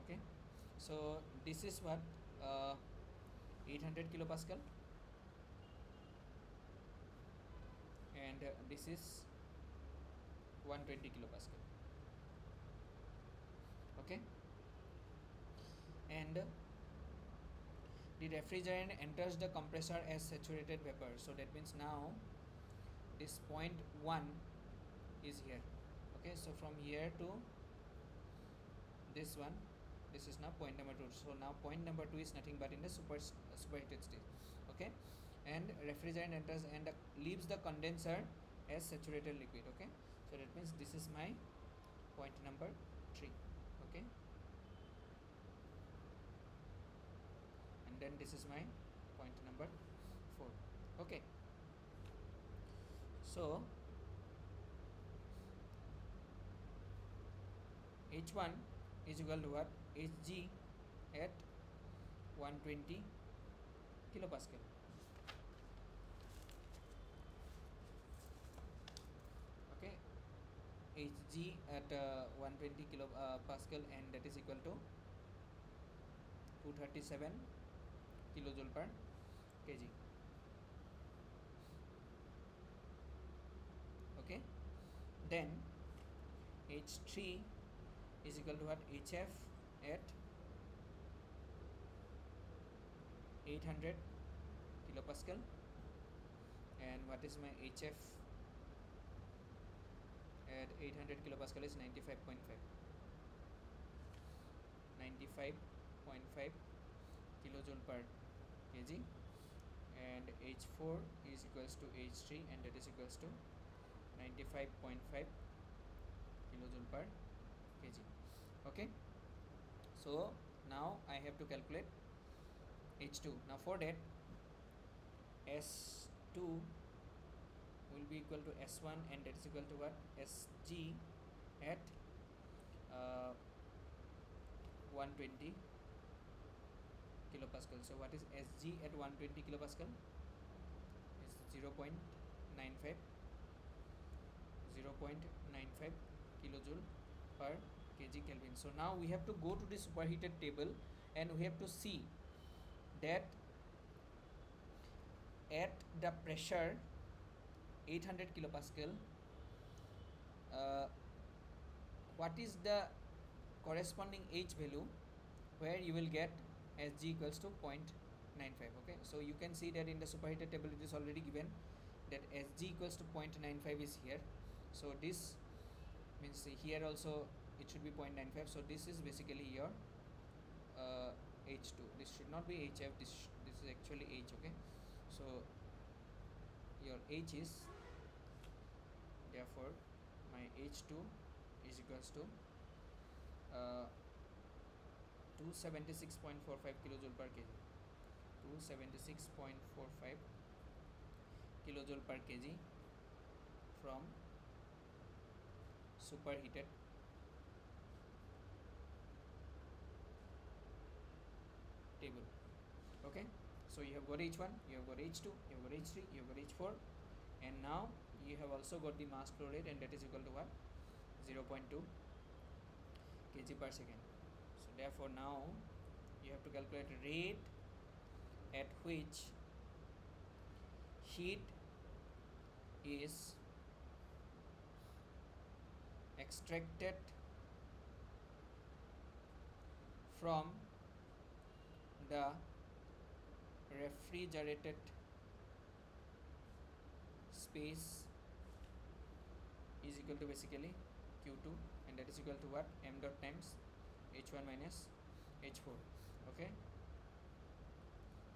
Okay, so this is what 800 kilopascal, and this is 120 kilopascal. Okay, and the refrigerant enters the compressor as saturated vapor. So that means now this 0.1 is here. Okay, so from here to this one, this is now point number 2. So now point number 2 is nothing but in the superheated state. Okay, and refrigerant enters and leaves the condenser as saturated liquid. Okay, so that means this is my point number 3. Okay, and then this is my point number 4. Okay, so H1 is equal to what? Hg at 120 kilopascal. Okay, Hg at 120 kilopascal, and that is equal to 237 kilojoule per kg. Okay, then H3 is equal to what? Hf at 800 kilopascal, and what is my Hf at 800 kilopascal is 95.5 kilojoule per kg, and H4 is equals to H3, and that is equals to 95.5 kilojoule per kg. Okay, so now I have to calculate H2. Now for that, S2 will be equal to S1, and that is equal to what? Sg at 120 kilopascal. So what is Sg at 120 kilopascal? Is 0.95 kilojoule per kg Kelvin. So now we have to go to the superheated table, and we have to see that at the pressure 800 kilopascal, what is the corresponding H value where you will get Sg equals to 0.95. Okay, so you can see that in the superheated table it is already given. that Sg equals to 0.95 is here. So this means here also it should be 0.95. So this is basically your H2. This should not be HF. This is actually H. Okay. So your H is, therefore my H2 is equals to 276.45 kilojoule per kg. 276.45 kilojoule per kg from superheated table. Okay, so you have got H1, you have got H2, you have got H3, you have got H4, and now you have also got the mass flow rate, and that is equal to what? 0.2 kg per second. So therefore now you have to calculate rate at which heat is extracted from the refrigerated space is equal to basically Q2, and that is equal to what? M dot times H1 minus H4. Okay,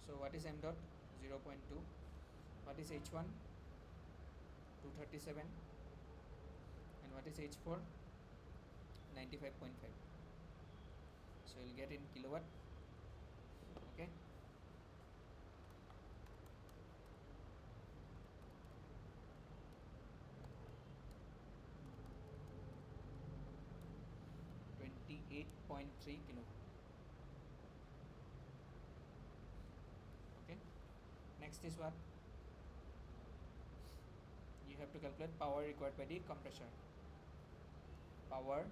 so what is M dot? 0.2. What is H1? 237. And what is H4? 95.5. So you'll get in kilowatt. Okay, .3 kilowatt. Okay, next is what? You have to calculate power required by the compressor. Power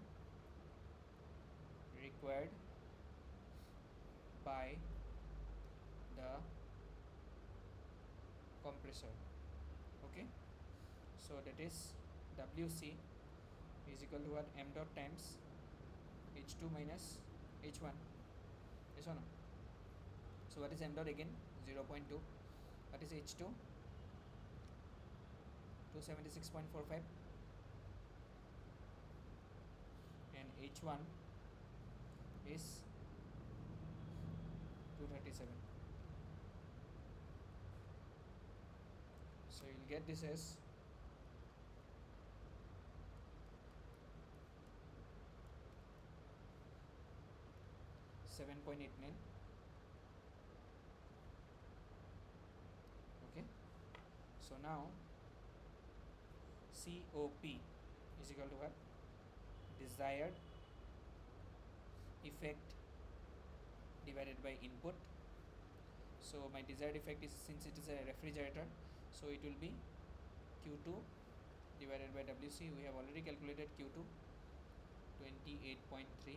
required by the compressor. Okay, so that is WC is equal to what? M dot times H2 minus H1. Yes or no? So what is M dot again? 0.2. What is H2? 276.45. And H1 is 237. So you'll get this as 7.89. Okay, so now COP is equal to what? Desired effect divided by input. So my desired effect is, since it is a refrigerator, so it will be Q2 divided by WC. We have already calculated Q2, 28.3,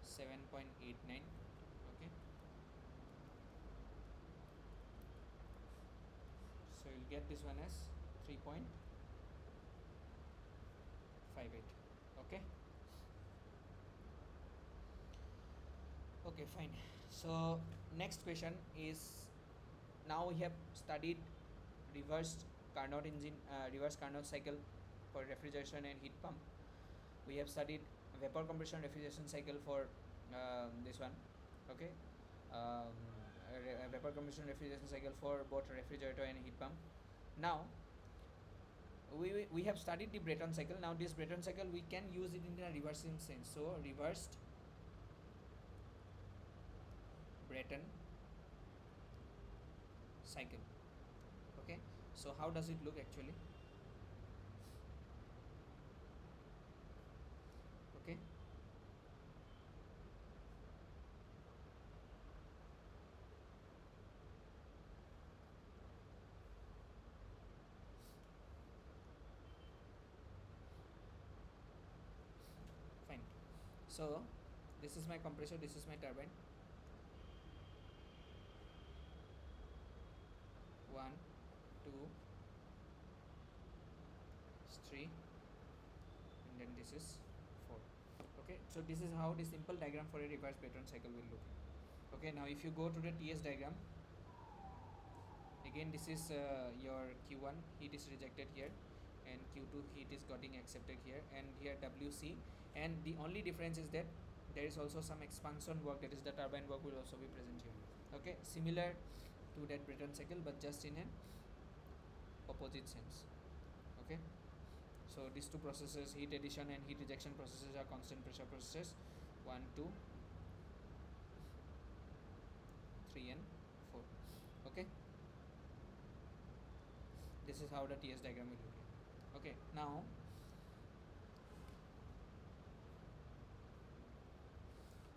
7.89. Okay, so you'll get this one as 3.58. Okay, okay, fine. So next question is, now we have studied reverse Carnot engine, reverse Carnot cycle for refrigeration and heat pump. We have studied vapor compression refrigeration cycle for this one. Okay, vapor compression refrigeration cycle for both refrigerator and heat pump. Now we have studied the Brayton cycle. Now this Brayton cycle we can use it in a reversing sense. So reversed Brayton cycle. Okay, so how does it look actually? Okay, fine. So this is my compressor, this is my turbine. 1, 2, 3, and then this is 4. Okay, so this is how the simple diagram for a reverse Brayton cycle will look. Okay, now if you go to the TS diagram, the again this is your Q1 heat is rejected here, and Q2 heat is getting accepted here, and here WC, and the only difference is that there is also some expansion work, that is the turbine work, will also be present here. Okay, similar to that Brayton cycle, but just in an opposite sense. Okay, so these two processes, heat addition and heat rejection processes, are constant pressure processes 1, 2, 3 and 4. Okay, this is how the TS diagram will look like. Okay, now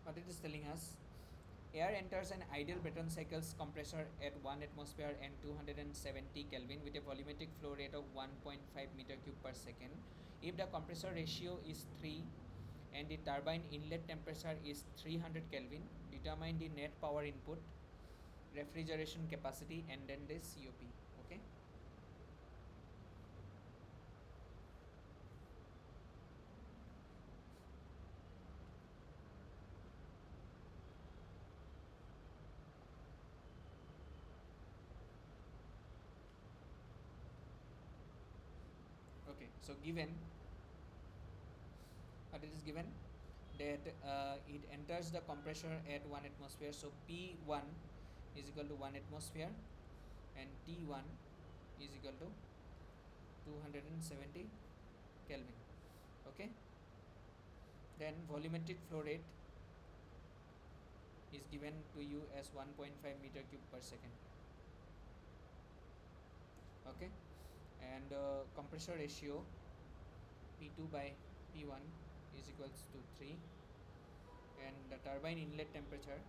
what it is telling us, air enters an ideal Brayton cycle's compressor at 1 atmosphere and 270 Kelvin with a volumetric flow rate of 1.5 meter cube per second. If the compressor ratio is 3 and the turbine inlet temperature is 300 Kelvin, determine the net power input, refrigeration capacity, and then the COP. Okay. Okay, so given what it is given, that it enters the compressor at 1 atmosphere, so P1 is equal to 1 atmosphere and T1 is equal to 270 Kelvin. Okay, then volumetric flow rate is given to you as 1.5 meter cube per second. Okay, and compressor ratio P2 by P1 is equals to 3, and the turbine inlet temperature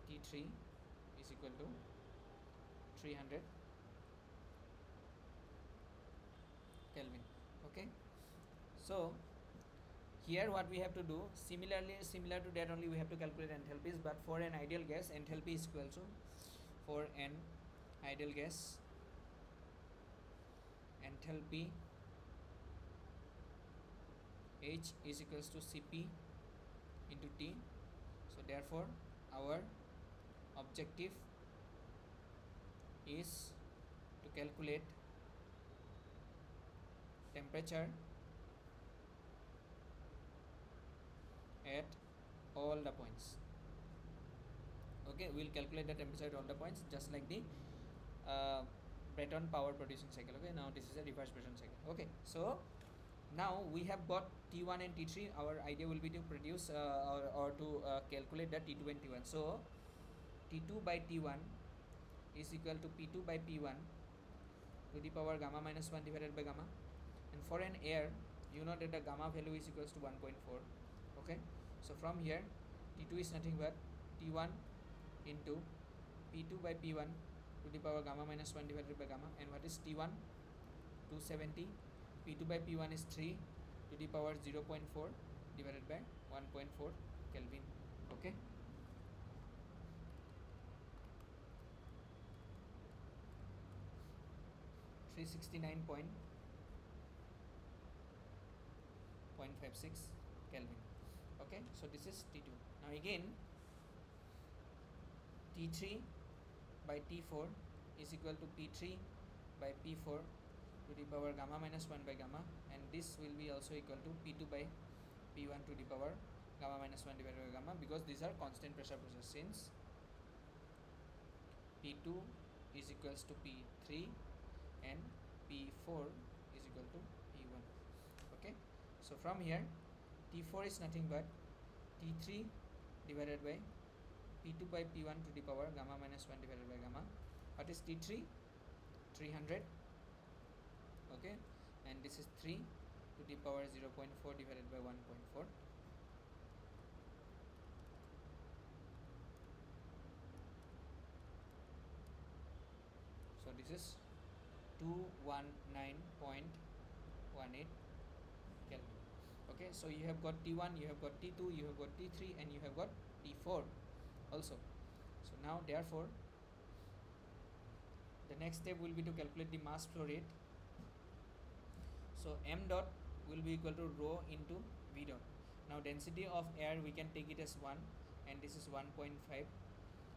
T3 is equal to 300 Kelvin. Okay, so here what we have to do, similar to that only, we have to calculate enthalpies, but for an ideal gas, enthalpy is equal to, for an ideal gas, enthalpy H is equals to Cp into T. So therefore our objective is to calculate temperature at all the points. Okay, we'll calculate the temperature at all the points, just like the Brayton power producing cycle. Okay, now this is a reverse Brayton cycle. Okay, so now we have got T1 and T3. Our idea will be to produce or to calculate the T2 and T1. So T2 by T1 is equal to P2 by P1 to the power gamma minus 1 divided by gamma. And for an air, you know that the gamma value is equals to 1.4. Okay, so from here T2 is nothing but T1 into P2 by P1 to the power gamma minus 1 divided by gamma. And what is T1? 270. P2 by P1 is 3 to the power 0.4 divided by 1.4 Kelvin. Okay, .56 Kelvin. Okay, so this is T2. Now again T3 by T4 is equal to P3 by P4 to the power gamma minus 1 by gamma, and this will be also equal to P2 by P1 to the power gamma minus 1 divided by gamma, because these are constant pressure processes, since P2 is equals to P3 and P4 is equal to P1. Okay, so from here T4 is nothing but T3 divided by P2 by P1 to the power gamma minus 1 divided by gamma. What is T3? 300. Okay, and this is 3 to the power 0.4 divided by 1.4. So this is 219.18 Kelvin. Okay, so you have got T1, you have got T2, you have got T3, and you have got T4 also. So now therefore the next step will be to calculate the mass flow rate. So m dot will be equal to rho into v dot. Now density of air, we can take it as 1, and this is 1.5,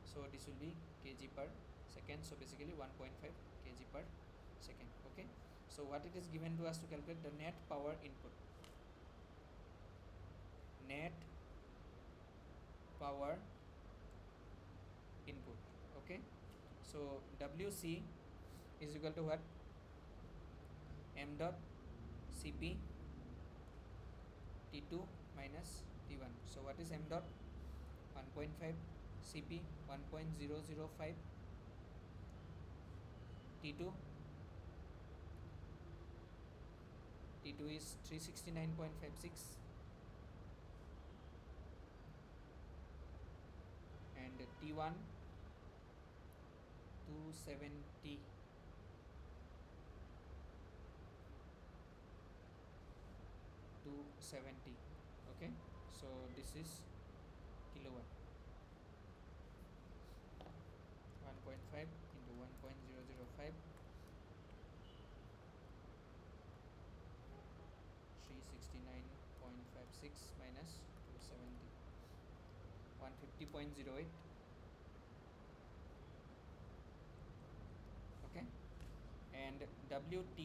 so this will be kg per second. So basically 1.5 kg per second. Okay, so what it is given to us to calculate the net power input. Net power input. Okay, so WC is equal to what? M dot Cp T2 minus T1. So what is M dot? 1.5 Cp 1.005 T2. T2 is 369.56 and T1 270 270. Okay, so this is kilowatt. 1.5 into 1.005 369.56 minus 270 150.08. Okay, and WT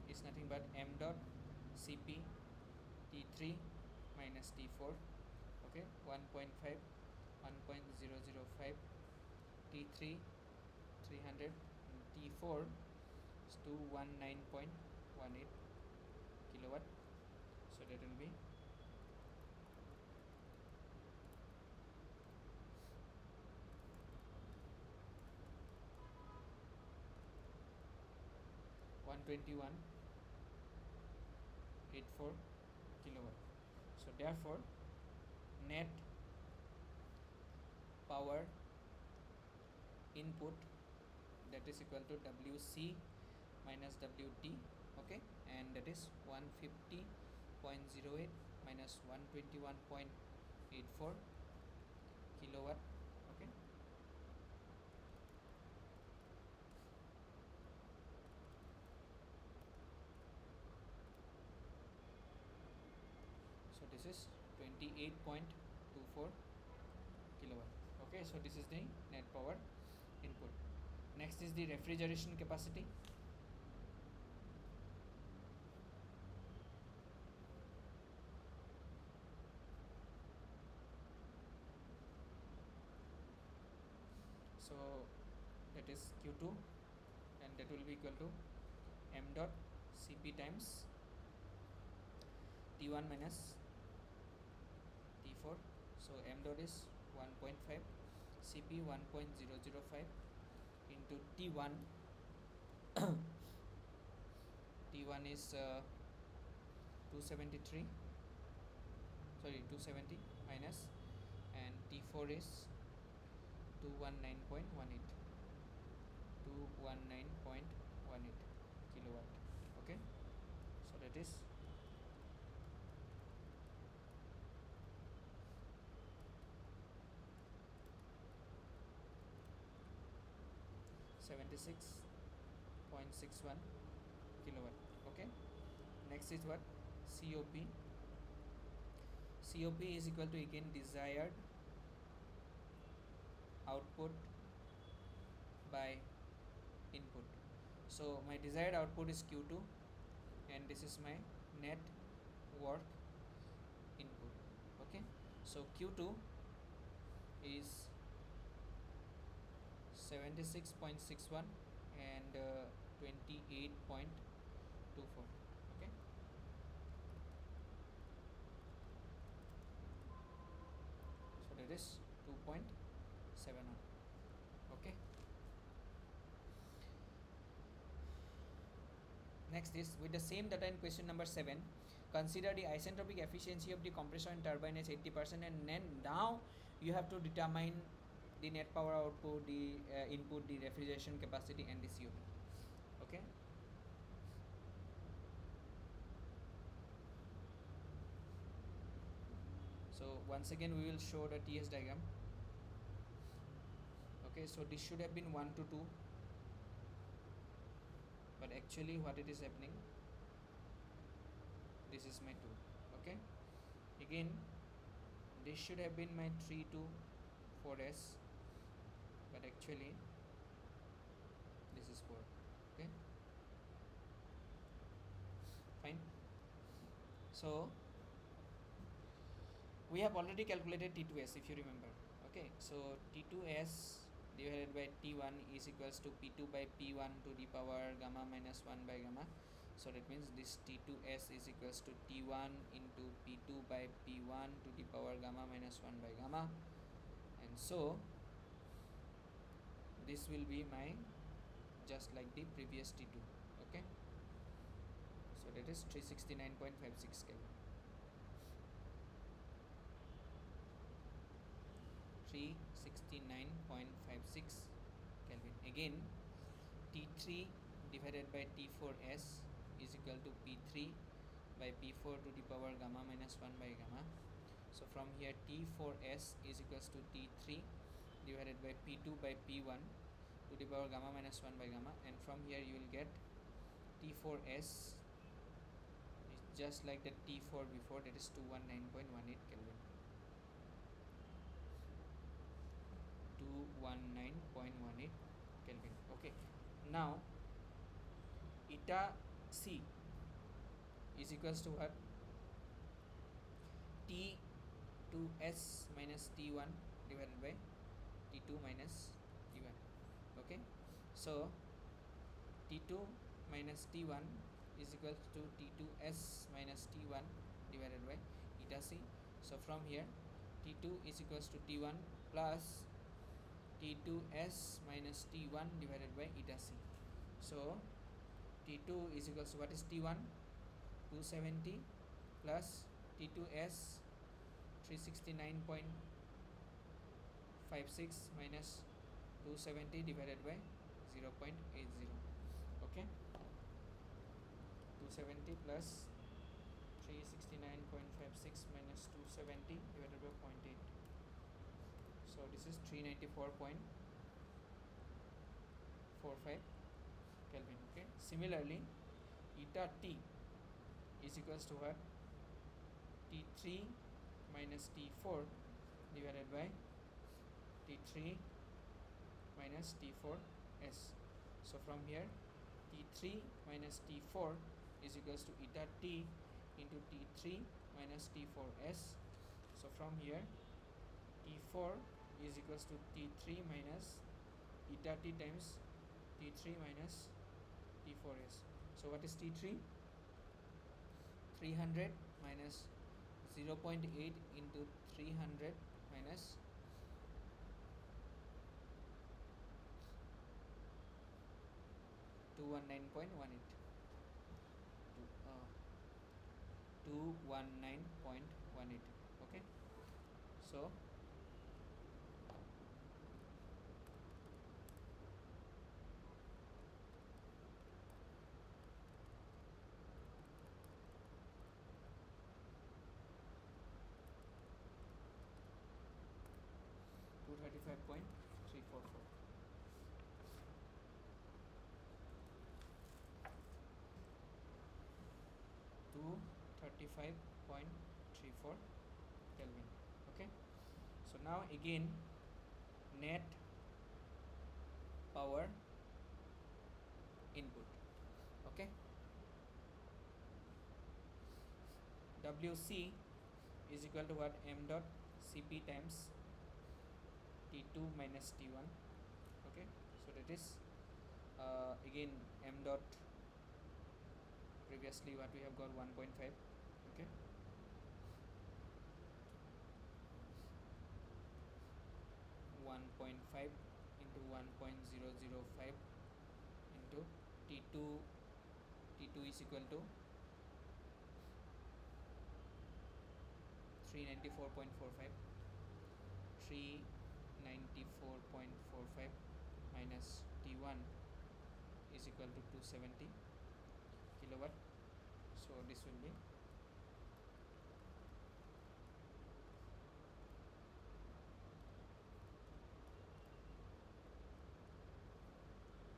is nothing but M dot Cp T3 minus T4. Okay, 1.5 1.005 T3 300 and T4 is 219.18 kilowatt. So that will be 121.84 kilowatt. So therefore net power input, that is equal to WC minus WT. Okay, and that is 150.08 minus 121.84 kilowatt. Okay, so this is 28.24 kilowatt. Okay, so this is the net power input. Next is the refrigeration capacity. So that is Q2 and that will be equal to M dot Cp times T1 minus T4. So M dot is 1.5 Cp 1.005 into T1. T1 is 270 minus, and T4 is 219.18 kilowatt. Okay, so that is 76.61 kilowatt. Okay, next is what? COP. COP is equal to again desired output by input. So my desired output is Q2 and this is my net work input. Okay, so Q2 is 76.61 and 28.24. Okay, so that is 2.71. Okay, next is with the same data in question number 7, consider the isentropic efficiency of the compression turbine is 80%, and then now you have to determine the net power output, the input, the refrigeration capacity and the COP. Okay, so once again we will show the TS diagram. Okay, so this should have been 1 to 2, but actually what it is happening, this is my 2. Okay, again this should have been my 3 to 4s, but actually this is 4. Okay, fine. So we have already calculated T2s, if you remember. Okay, so T2s divided by T1 is equals to P2 by P1 to the power gamma minus 1 by gamma. So that means this T2s is equals to T1 into P2 by P1 to the power gamma minus 1 by gamma. And so this will be my just like the previous T2. Okay, so that is 369.56 Kelvin. 369.56 Kelvin. Again, T3 divided by T4s is equal to P3 by P4 to the power gamma minus 1 by gamma. So from here T4s is equals to T3 divided by P2 by P1 to the power gamma minus 1 by gamma, and from here you will get T4s is just like the T4 before, that is 219.18 Kelvin. 219.18 Kelvin. Okay, now eta C is equals to what? T2s minus T1 divided by T2 minus T1. Okay, so T2 minus T1 is equal to T2s minus T1 divided by eta C. So from here T2 is equals to T1 plus T2s minus T1 divided by eta C. So T2 is equals to, what is T1? 270 plus T2s 369.56 minus 270 divided by 0.80. Okay, 270 plus 369.56 minus 270 divided by 0.8. So this is 394.45 Kelvin. Okay, similarly eta T is equals to what? T3 minus T4 divided by T3 minus T4s. So from here T3 minus T4 is equals to eta T into T3 minus T4s. So from here T4 is equals to T3 minus eta T times T3 minus T4s. So what is T3? 300 minus 0.8 into 300 minus 219.18. 219.18. Okay, so two 35.344. To 35.34 Kelvin. Okay, so now again net power input. Okay, WC is equal to what? M dot Cp times T2 minus T1. Okay, so that is again M dot, previously what we have got 1.5. Okay, 1.5 into 1.005 into T2 is equal to 394.45. 394.45 minus T1 is equal to 270 kilowatt. So this will be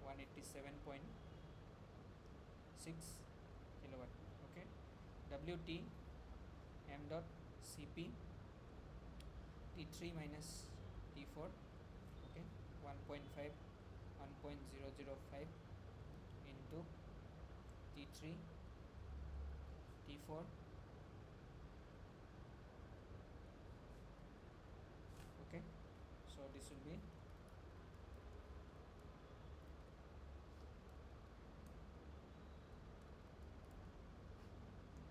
187.6 kilowatt. Okay, WT M dot Cp T3 minus T4. Okay, 1.5 1.005 into T3 T4. Okay, so this will be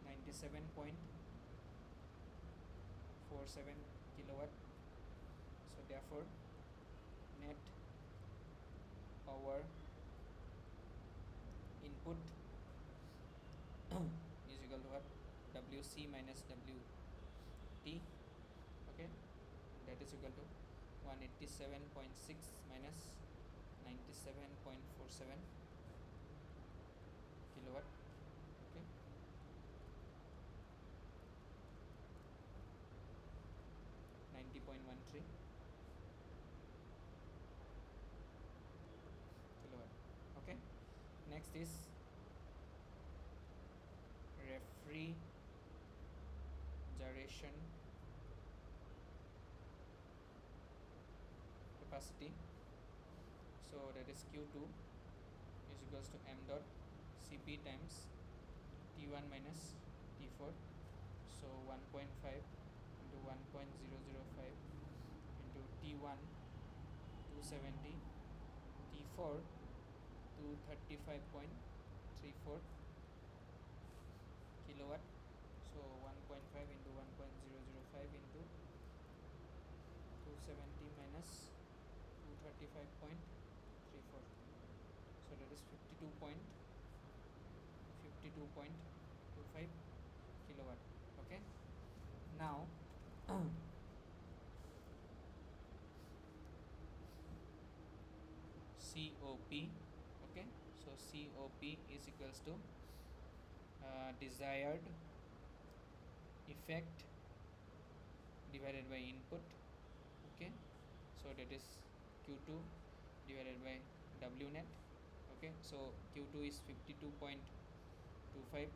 97.47 kilowatt. So therefore net power input is equal to what? WC minus WT. Okay, that is equal to 187.6 minus 97.47 kilowatt. Okay, 90.13 kilowatt. Okay, next is refrigeration capacity. So that is Q2 is equals to m dot Cp times T1 minus T4. So 1.5 into 1.005 into T1 270, T4 235.34 kilowatt. So 1.5 into 1.005 into 270 minus 235.34. So that is 52.25 kilowatt. Okay, now COP. Okay, so COP is equals to desired effect divided by input. Okay, so that is Q2 divided by W net. Okay, so Q2 is 52.25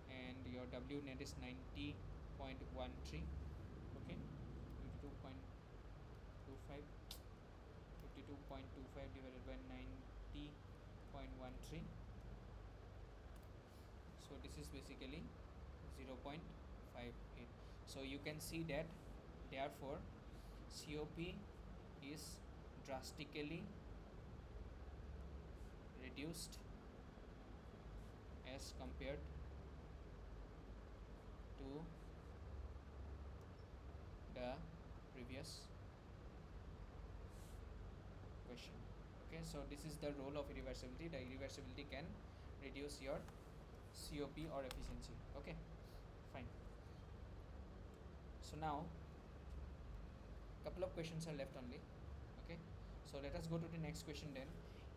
and your W net is 90.13. Okay, 52.25 52.25 divided by 90.13. So this is basically 0.58. So you can see that therefore COP is drastically reduced as compared to the previous question. Okay, so this is the role of irreversibility. The irreversibility can reduce your COP or efficiency. Okay, fine. So now couple of questions are left only. Okay, so let us go to the next question then.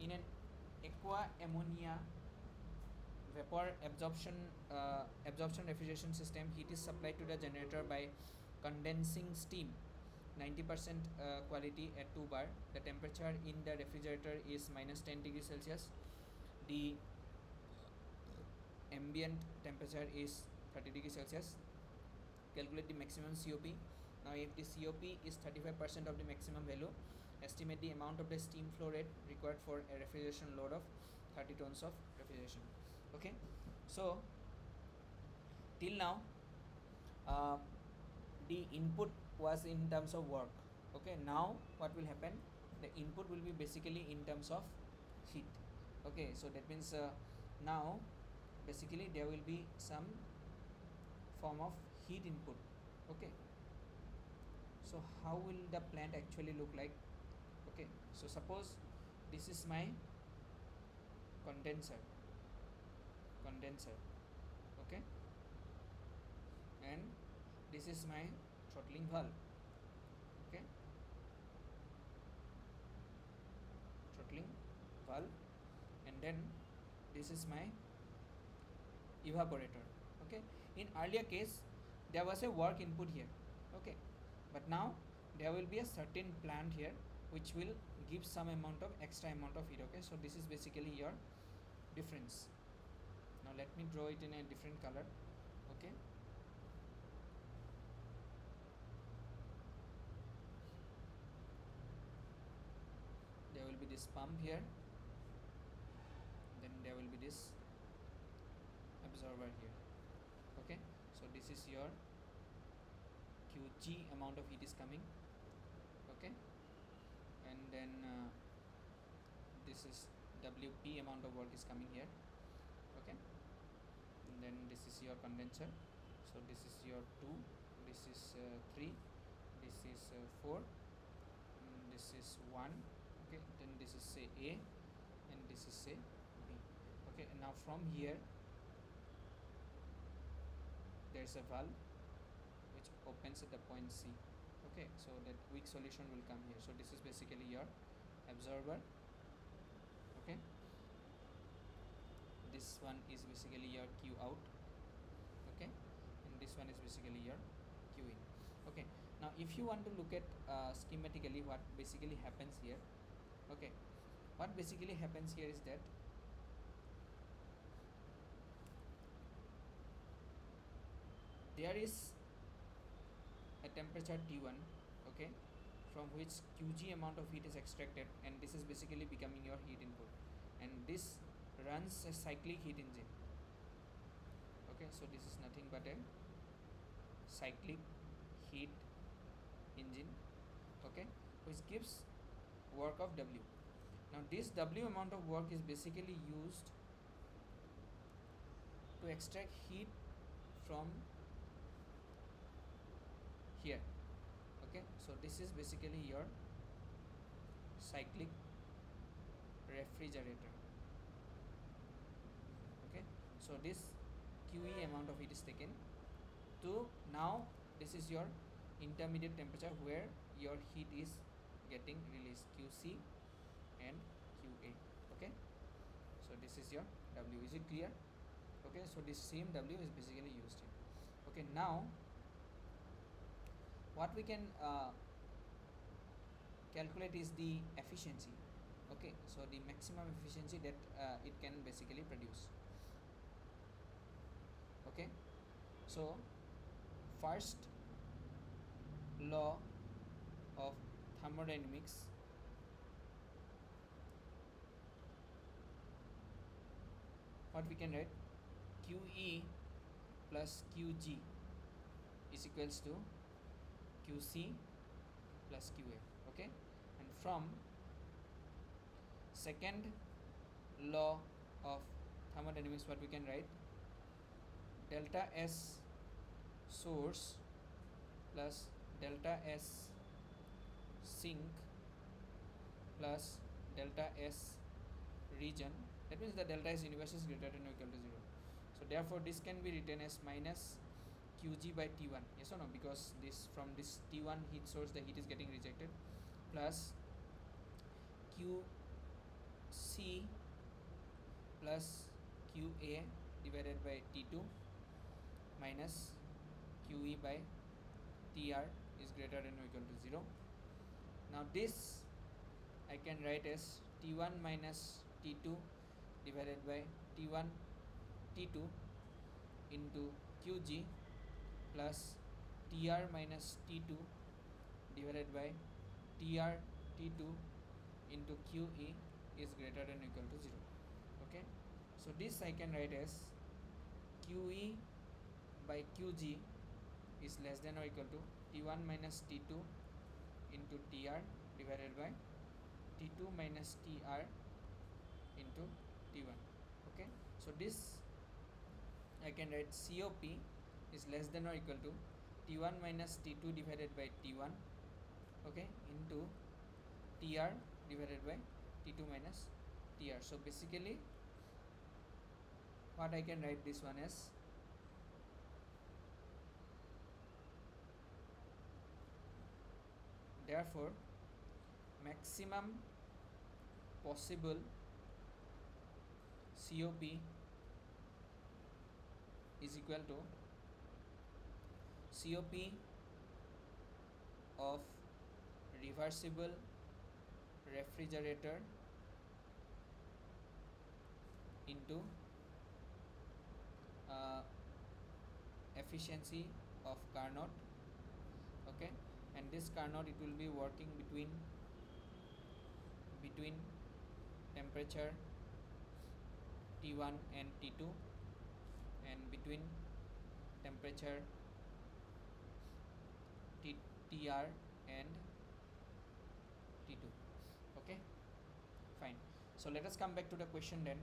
In an aqua ammonia vapor absorption refrigeration system, heat is supplied to the generator by condensing steam 90% quality at 2 bar. The temperature in the refrigerator is minus 10 degrees Celsius. The ambient temperature is 30 degrees Celsius. Calculate the maximum COP. Now if the COP is 35% of the maximum value, estimate the amount of the steam flow rate required for a refrigeration load of 30 tons of refrigeration. Okay, so till now the input was in terms of work. Okay, now what will happen, the input will be basically in terms of heat. Okay, so that means now basically there will be some form of heat input. Okay, so how will the plant actually look like? Okay, so suppose this is my condenser. Okay, and this is my throttling valve. Okay, throttling valve, and then this is my evaporator. Okay, in earlier case there was a work input here. Okay, but now there will be a certain plant here which will give some amount of extra amount of heat. Okay, so this is basically your difference. Now let me draw it in a different color. Okay, there will be this pump here, then there will be this absorber here. Okay, so this is your Qg amount of heat is coming. Okay, and then this is Wp amount of work is coming here. Okay, and then this is your condenser, so this is your 2, this is 3, this is 4, this is 1. Okay, then this is say A and this is say B. Okay, and now from here there is a valve which opens at the point C. Okay, so that weak solution will come here. So this is basically your absorber. Okay, this one is basically your Q out. Okay, and this one is basically your Q in. Okay, now if you want to look at schematically what basically happens here. Okay, what basically happens here is that there is a temperature T1, okay, from which Qg amount of heat is extracted, and this is basically becoming your heat input, and this runs a cyclic heat engine. Okay, so this is nothing but a cyclic heat engine, okay, which gives work of W. Now this W amount of work is basically used to extract heat from here. Okay, so this is basically your cyclic refrigerator. Okay, so this QE amount of heat is taken to, now this is your intermediate temperature where your heat is getting released, QC and QA. Okay, so this is your W. Is it clear? Okay, so this same W is basically used here. Okay, now what we can calculate is the efficiency. Okay, so the maximum efficiency that it can basically produce. Okay, so first law of thermodynamics, what we can write, QE plus QG is equals to QC plus QA. Okay, and from second law of thermodynamics, what we can write, delta S source plus delta S sink plus delta S region. That means the delta S universe is greater than or equal to 0. So therefore this can be written as minus Qg by T1, yes or no, because this, from this T1 heat source the heat is getting rejected, plus QC plus QA divided by T2 minus QE by TR is greater than or equal to 0. Now this I can write as T1 minus T2 divided by T1 T2 into QG plus TR minus T2 divided by TR T2 into QE is greater than or equal to 0. Okay, so this I can write as QE by QG is less than or equal to T1 minus T2 into TR divided by T2 minus TR into T1. Okay, so this I can write COP is less than or equal to T1 minus T2 divided by T1, okay, into TR divided by T2 minus TR. So basically what I can write this one as, therefore maximum possible COP is equal to COP of reversible refrigerator into efficiency of Carnot. Okay, and this Carnot, it will be working between temperature T1 and T2, and between temperature TR and T2. Okay, fine. So let us come back to the question then.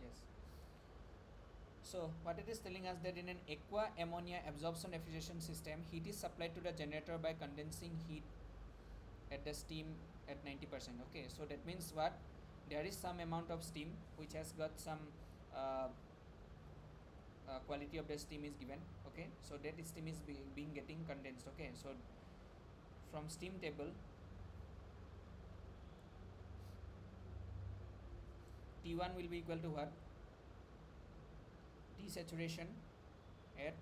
Yes. So what it is telling us that in an aqua ammonia absorption refrigeration system, heat is supplied to the generator by condensing heat at the steam at 90%. Okay, so that means what? There is some amount of steam which has got some quality of the steam is given. Okay, so that steam is being getting condensed. Okay, so from steam table, T1 will be equal to what? T saturation at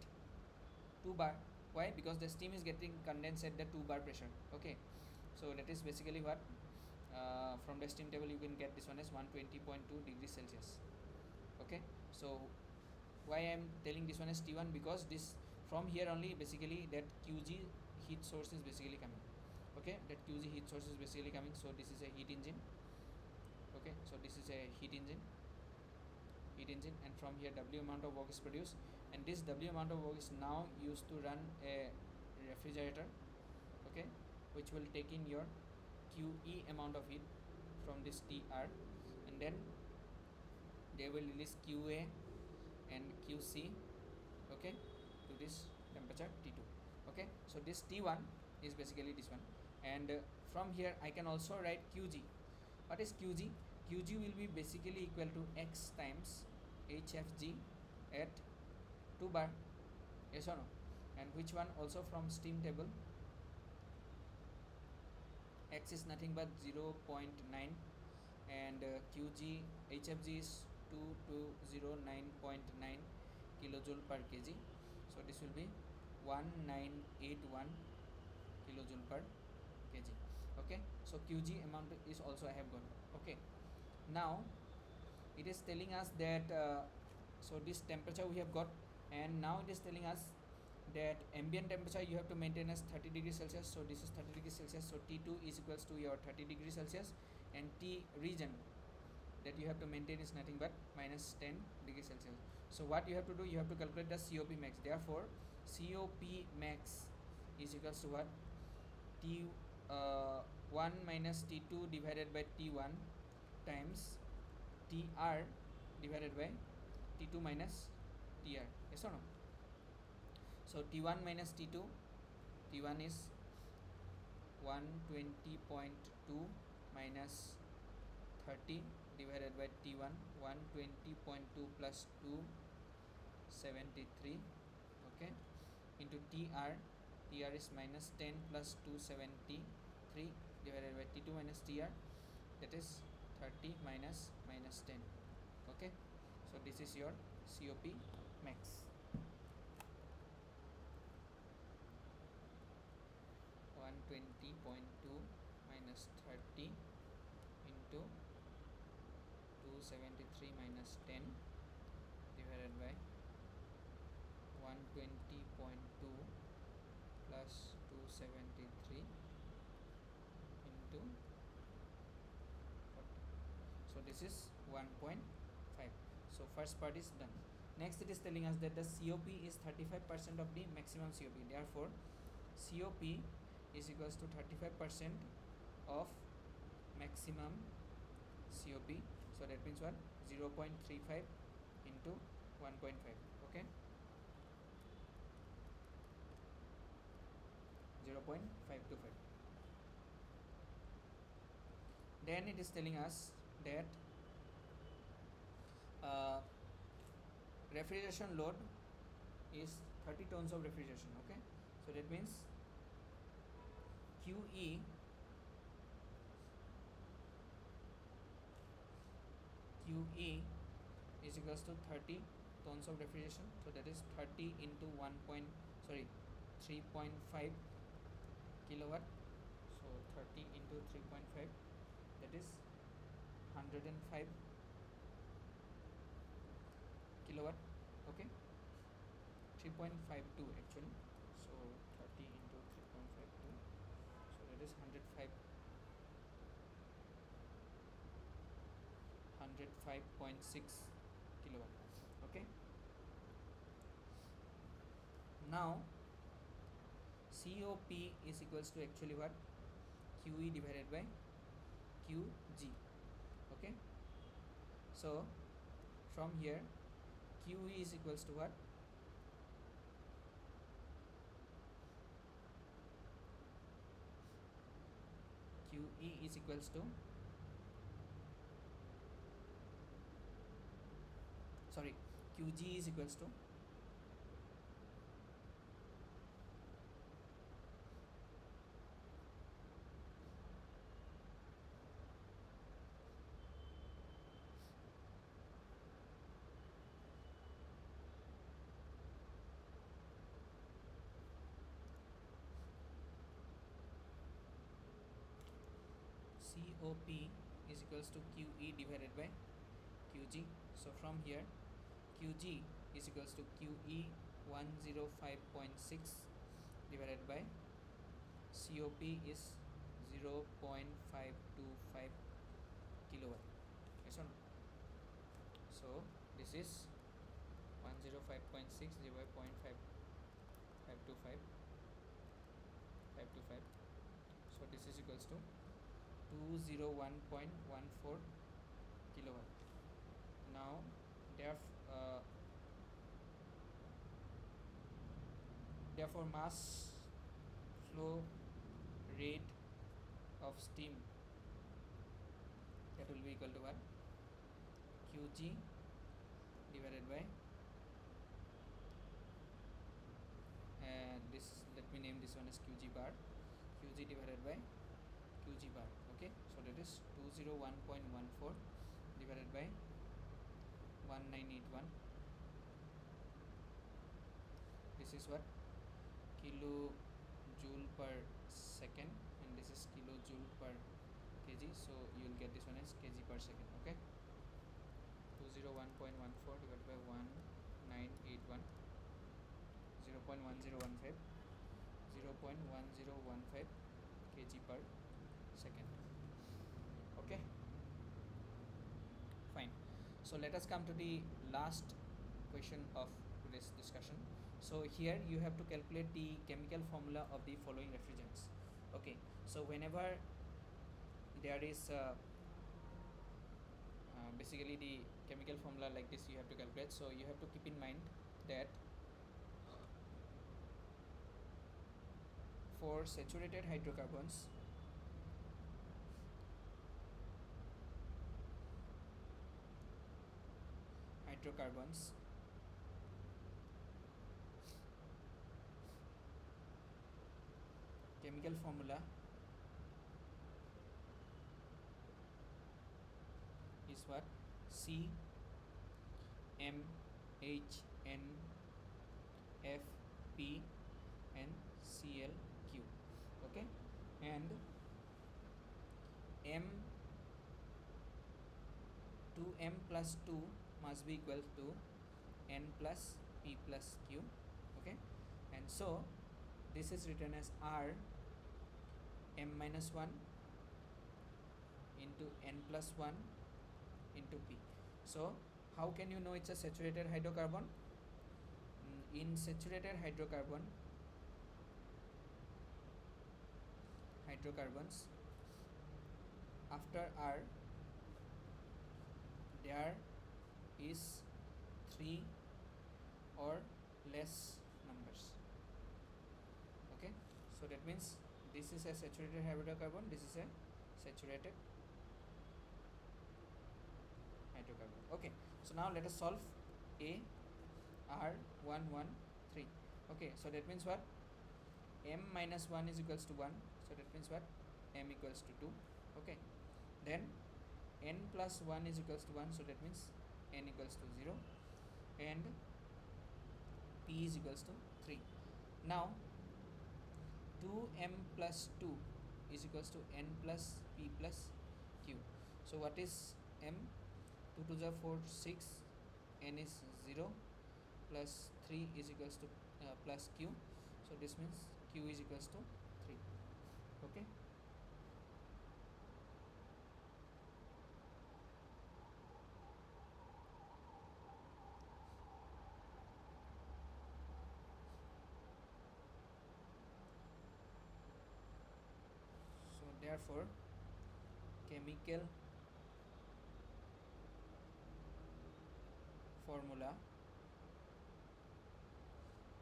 2 bar. Why? Because the steam is getting condensed at the 2 bar pressure. Okay, so that is basically what from the steam table you can get this one as 120.2 degrees Celsius. Okay, so why I am telling this one as T1, because this from here only basically that QG heat source is basically coming. Okay, that QG heat source is basically coming. So this is a heat engine. Okay, so this is a heat engine, and from here W amount of work is produced, and this W amount of work is now used to run a refrigerator. Okay, which will take in your QE amount of heat from this TR, and then they will release QA and QC, okay, to this temperature T2. Okay, so this T1 is basically this one, and from here I can also write QG. What is QG? QG will be basically equal to X times HFG at 2 bar. Yes or no? And which one also from steam table? X is nothing but 0.9, and QG HFG is 2209.9 kilojoule per kg. So this will be 1981 kilojoule per kg. Okay, so QG amount is also I have got. Okay, now it is telling us that so this temperature we have got, and now it is telling us that ambient temperature you have to maintain as 30 degrees Celsius. So this is 30 degrees Celsius, so T2 is equals to your 30 degrees Celsius, and T region that you have to maintain is nothing but minus 10 degrees Celsius. So what you have to do, you have to calculate the COP max. Therefore COP max is equals to what? T1 minus T2 divided by T1 times TR divided by T2 minus TR. Yes or no? So T1 minus T2, T1 is 120.2 minus 30 divided by T1, 120.2 plus 273, okay, into TR. TR is minus 10 plus 273 divided by T2 minus TR, that is 30 minus 10. Okay, so this is your COP max. 120.2 minus 30 into 273 minus 10 divided by 120.2 plus 273 into 40. So this is 1.5. So first part is done. Next it is telling us that the COP is 35% of the maximum COP. Therefore COP is equals to 35% of maximum COP. So that means what? 0.35 into 1.5. Okay, 0.525. Then it is telling us that refrigeration load is 30 tons of refrigeration. Okay, so that means QE is equals to 30 tons of refrigeration. So that is 30 into 3.5 kilowatt. So 30 into 3.5, that is 105 kilowatt. Okay, 3.52 actually. So 30 into 3.52, that is 105.6 kilowatt. Okay, now COP is equals to actually what? QE divided by QG. Okay, so from here QE is equals to what? QE is equals to, sorry, QG is equals to COP is equals to QE divided by QG. So from here QG is equals to QE 105.6 divided by COP is 0.525 kilowatt. Yes or no? So this is 105.6 divided by 0.525. So this is equals to 201.14 kilowatt. Now therefore mass flow rate of steam, that will be equal to what? QG divided by, and this, let me name this one as QG bar, QG divided by QG bar. Okay, so that is 201.14 divided by 1981. This is what? Kilojoule per second, and this is kilojoule per kg, so you will get this one as kg per second. Okay, 201.14 divided by 1981, 0.1015 kg per second. Okay, fine. So let us come to the last question of today's discussion. So here you have to calculate the chemical formula of the following refrigerants. Okay, so whenever there is basically the chemical formula like this, you have to calculate. So you have to keep in mind that for saturated hydrocarbons, chemical formula is what? C M H N F P and Cl Q. Okay, and M 2m plus 2 must be equal to n plus p plus q. Okay, and so this is written as R m minus 1 into n plus 1 into p. So how can you know it's a saturated hydrocarbon? In saturated hydrocarbons, after R there is 3 or less numbers. Okay, so that means this is a saturated hydrocarbon, this is a saturated hydrocarbon. Okay, so now let us solve A R113. Okay, so that means what? M minus 1 is equals to 1, so that means what? M equals to 2. Okay, then n plus 1 is equals to 1, so that means n equals to 0, and p is equals to 3. Now 2m plus 2 is equals to n plus p plus q. So what is m? 2 to the 4 6, n is 0, plus 3 is equals to plus q, so this means q is equals to 3. Okay, therefore chemical formula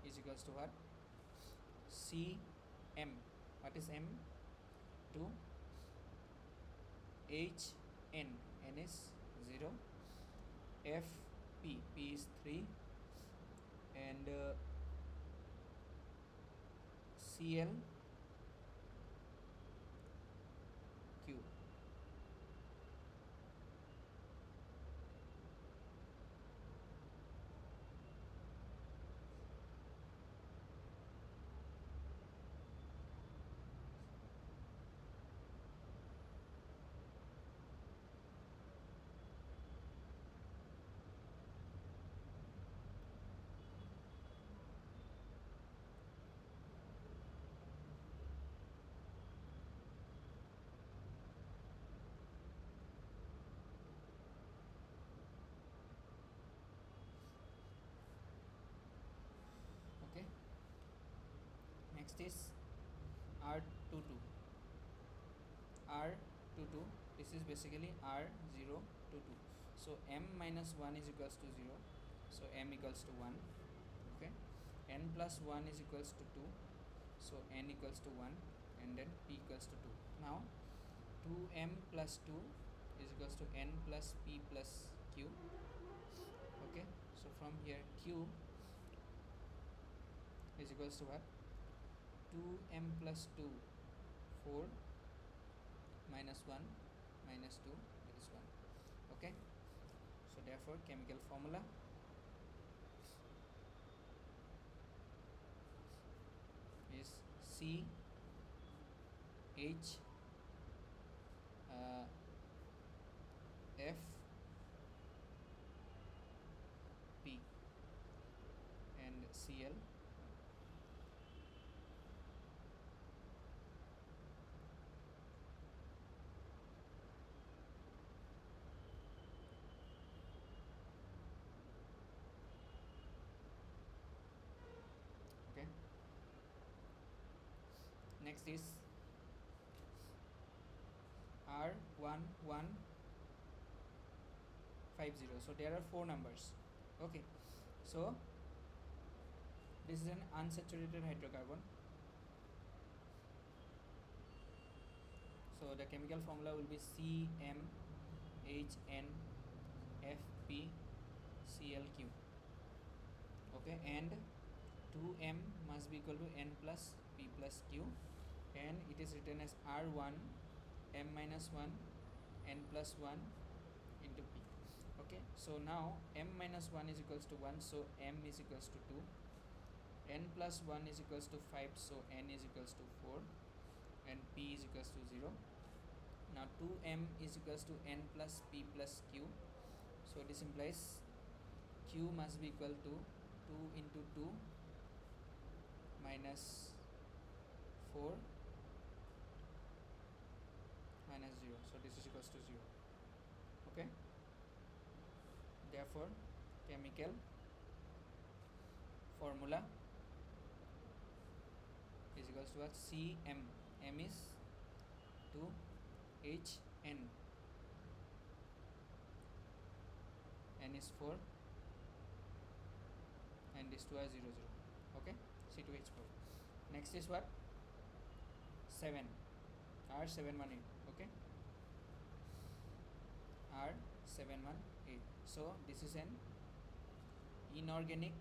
is equals to what? Cm. What is m? 2 Hn. N is 0. Fp. P is 3. And Cl Q. Okay. Next is R22. R22. This is basically R022. So m minus 1 is equals to 0. So m equals to 1. Okay. N plus 1 is equals to 2. So n equals to 1. And then p equals to 2. Now 2m plus 2 is equals to n plus p plus q. Okay. So from here q is equals to what? 2m plus 2, 4 minus 1 minus 2, that is 1. Okay. So therefore chemical formula is C H F P and Cl okay. Next is R1150. So there are 4 numbers. Okay. So this is an unsaturated hydrocarbon. So the chemical formula will be CmHnFpClQ. Okay, and 2m must be equal to n plus p plus q, and it is written as R1 m minus 1 n plus 1 into p. Okay, so now m minus 1 is equals to 1, so m is equals to 2. N plus 1 is equals to 5, so n is equals to 4, and p is equals to 0. Now 2m is equals to n plus p plus q, so this implies q must be equal to 2 into 2 minus 4 minus 0, so this is equals to 0. Okay, therefore chemical formula is equals to what? Cm. M is 2 Hn, n is 4, and this 2 are 0 0. Okay, C2H4. Next is what? 7, R718. Okay, R718. So this is an inorganic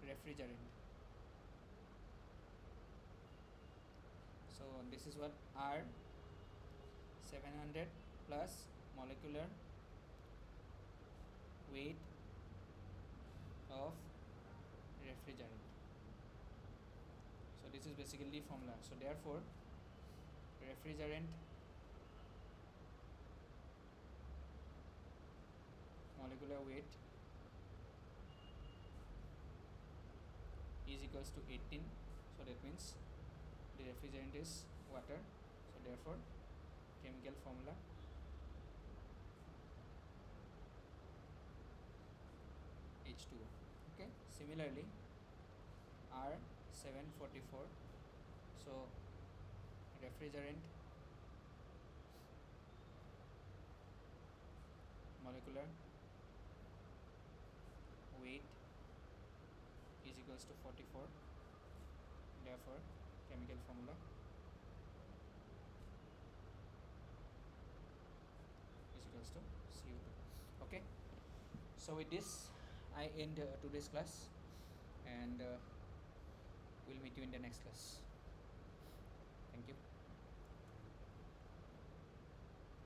refrigerant. So this is what? R700 plus molecular weight of refrigerant. So this is basically formula. So therefore refrigerant molecular weight is equals to 18. So that means the refrigerant is water. So therefore chemical formula H2O. Okay, similarly R744. So refrigerant, molecular weight is equals to 44. Therefore, chemical formula is equals to CO2. Okay. So with this, I end today's class, and we'll meet you in the next class. Thank you.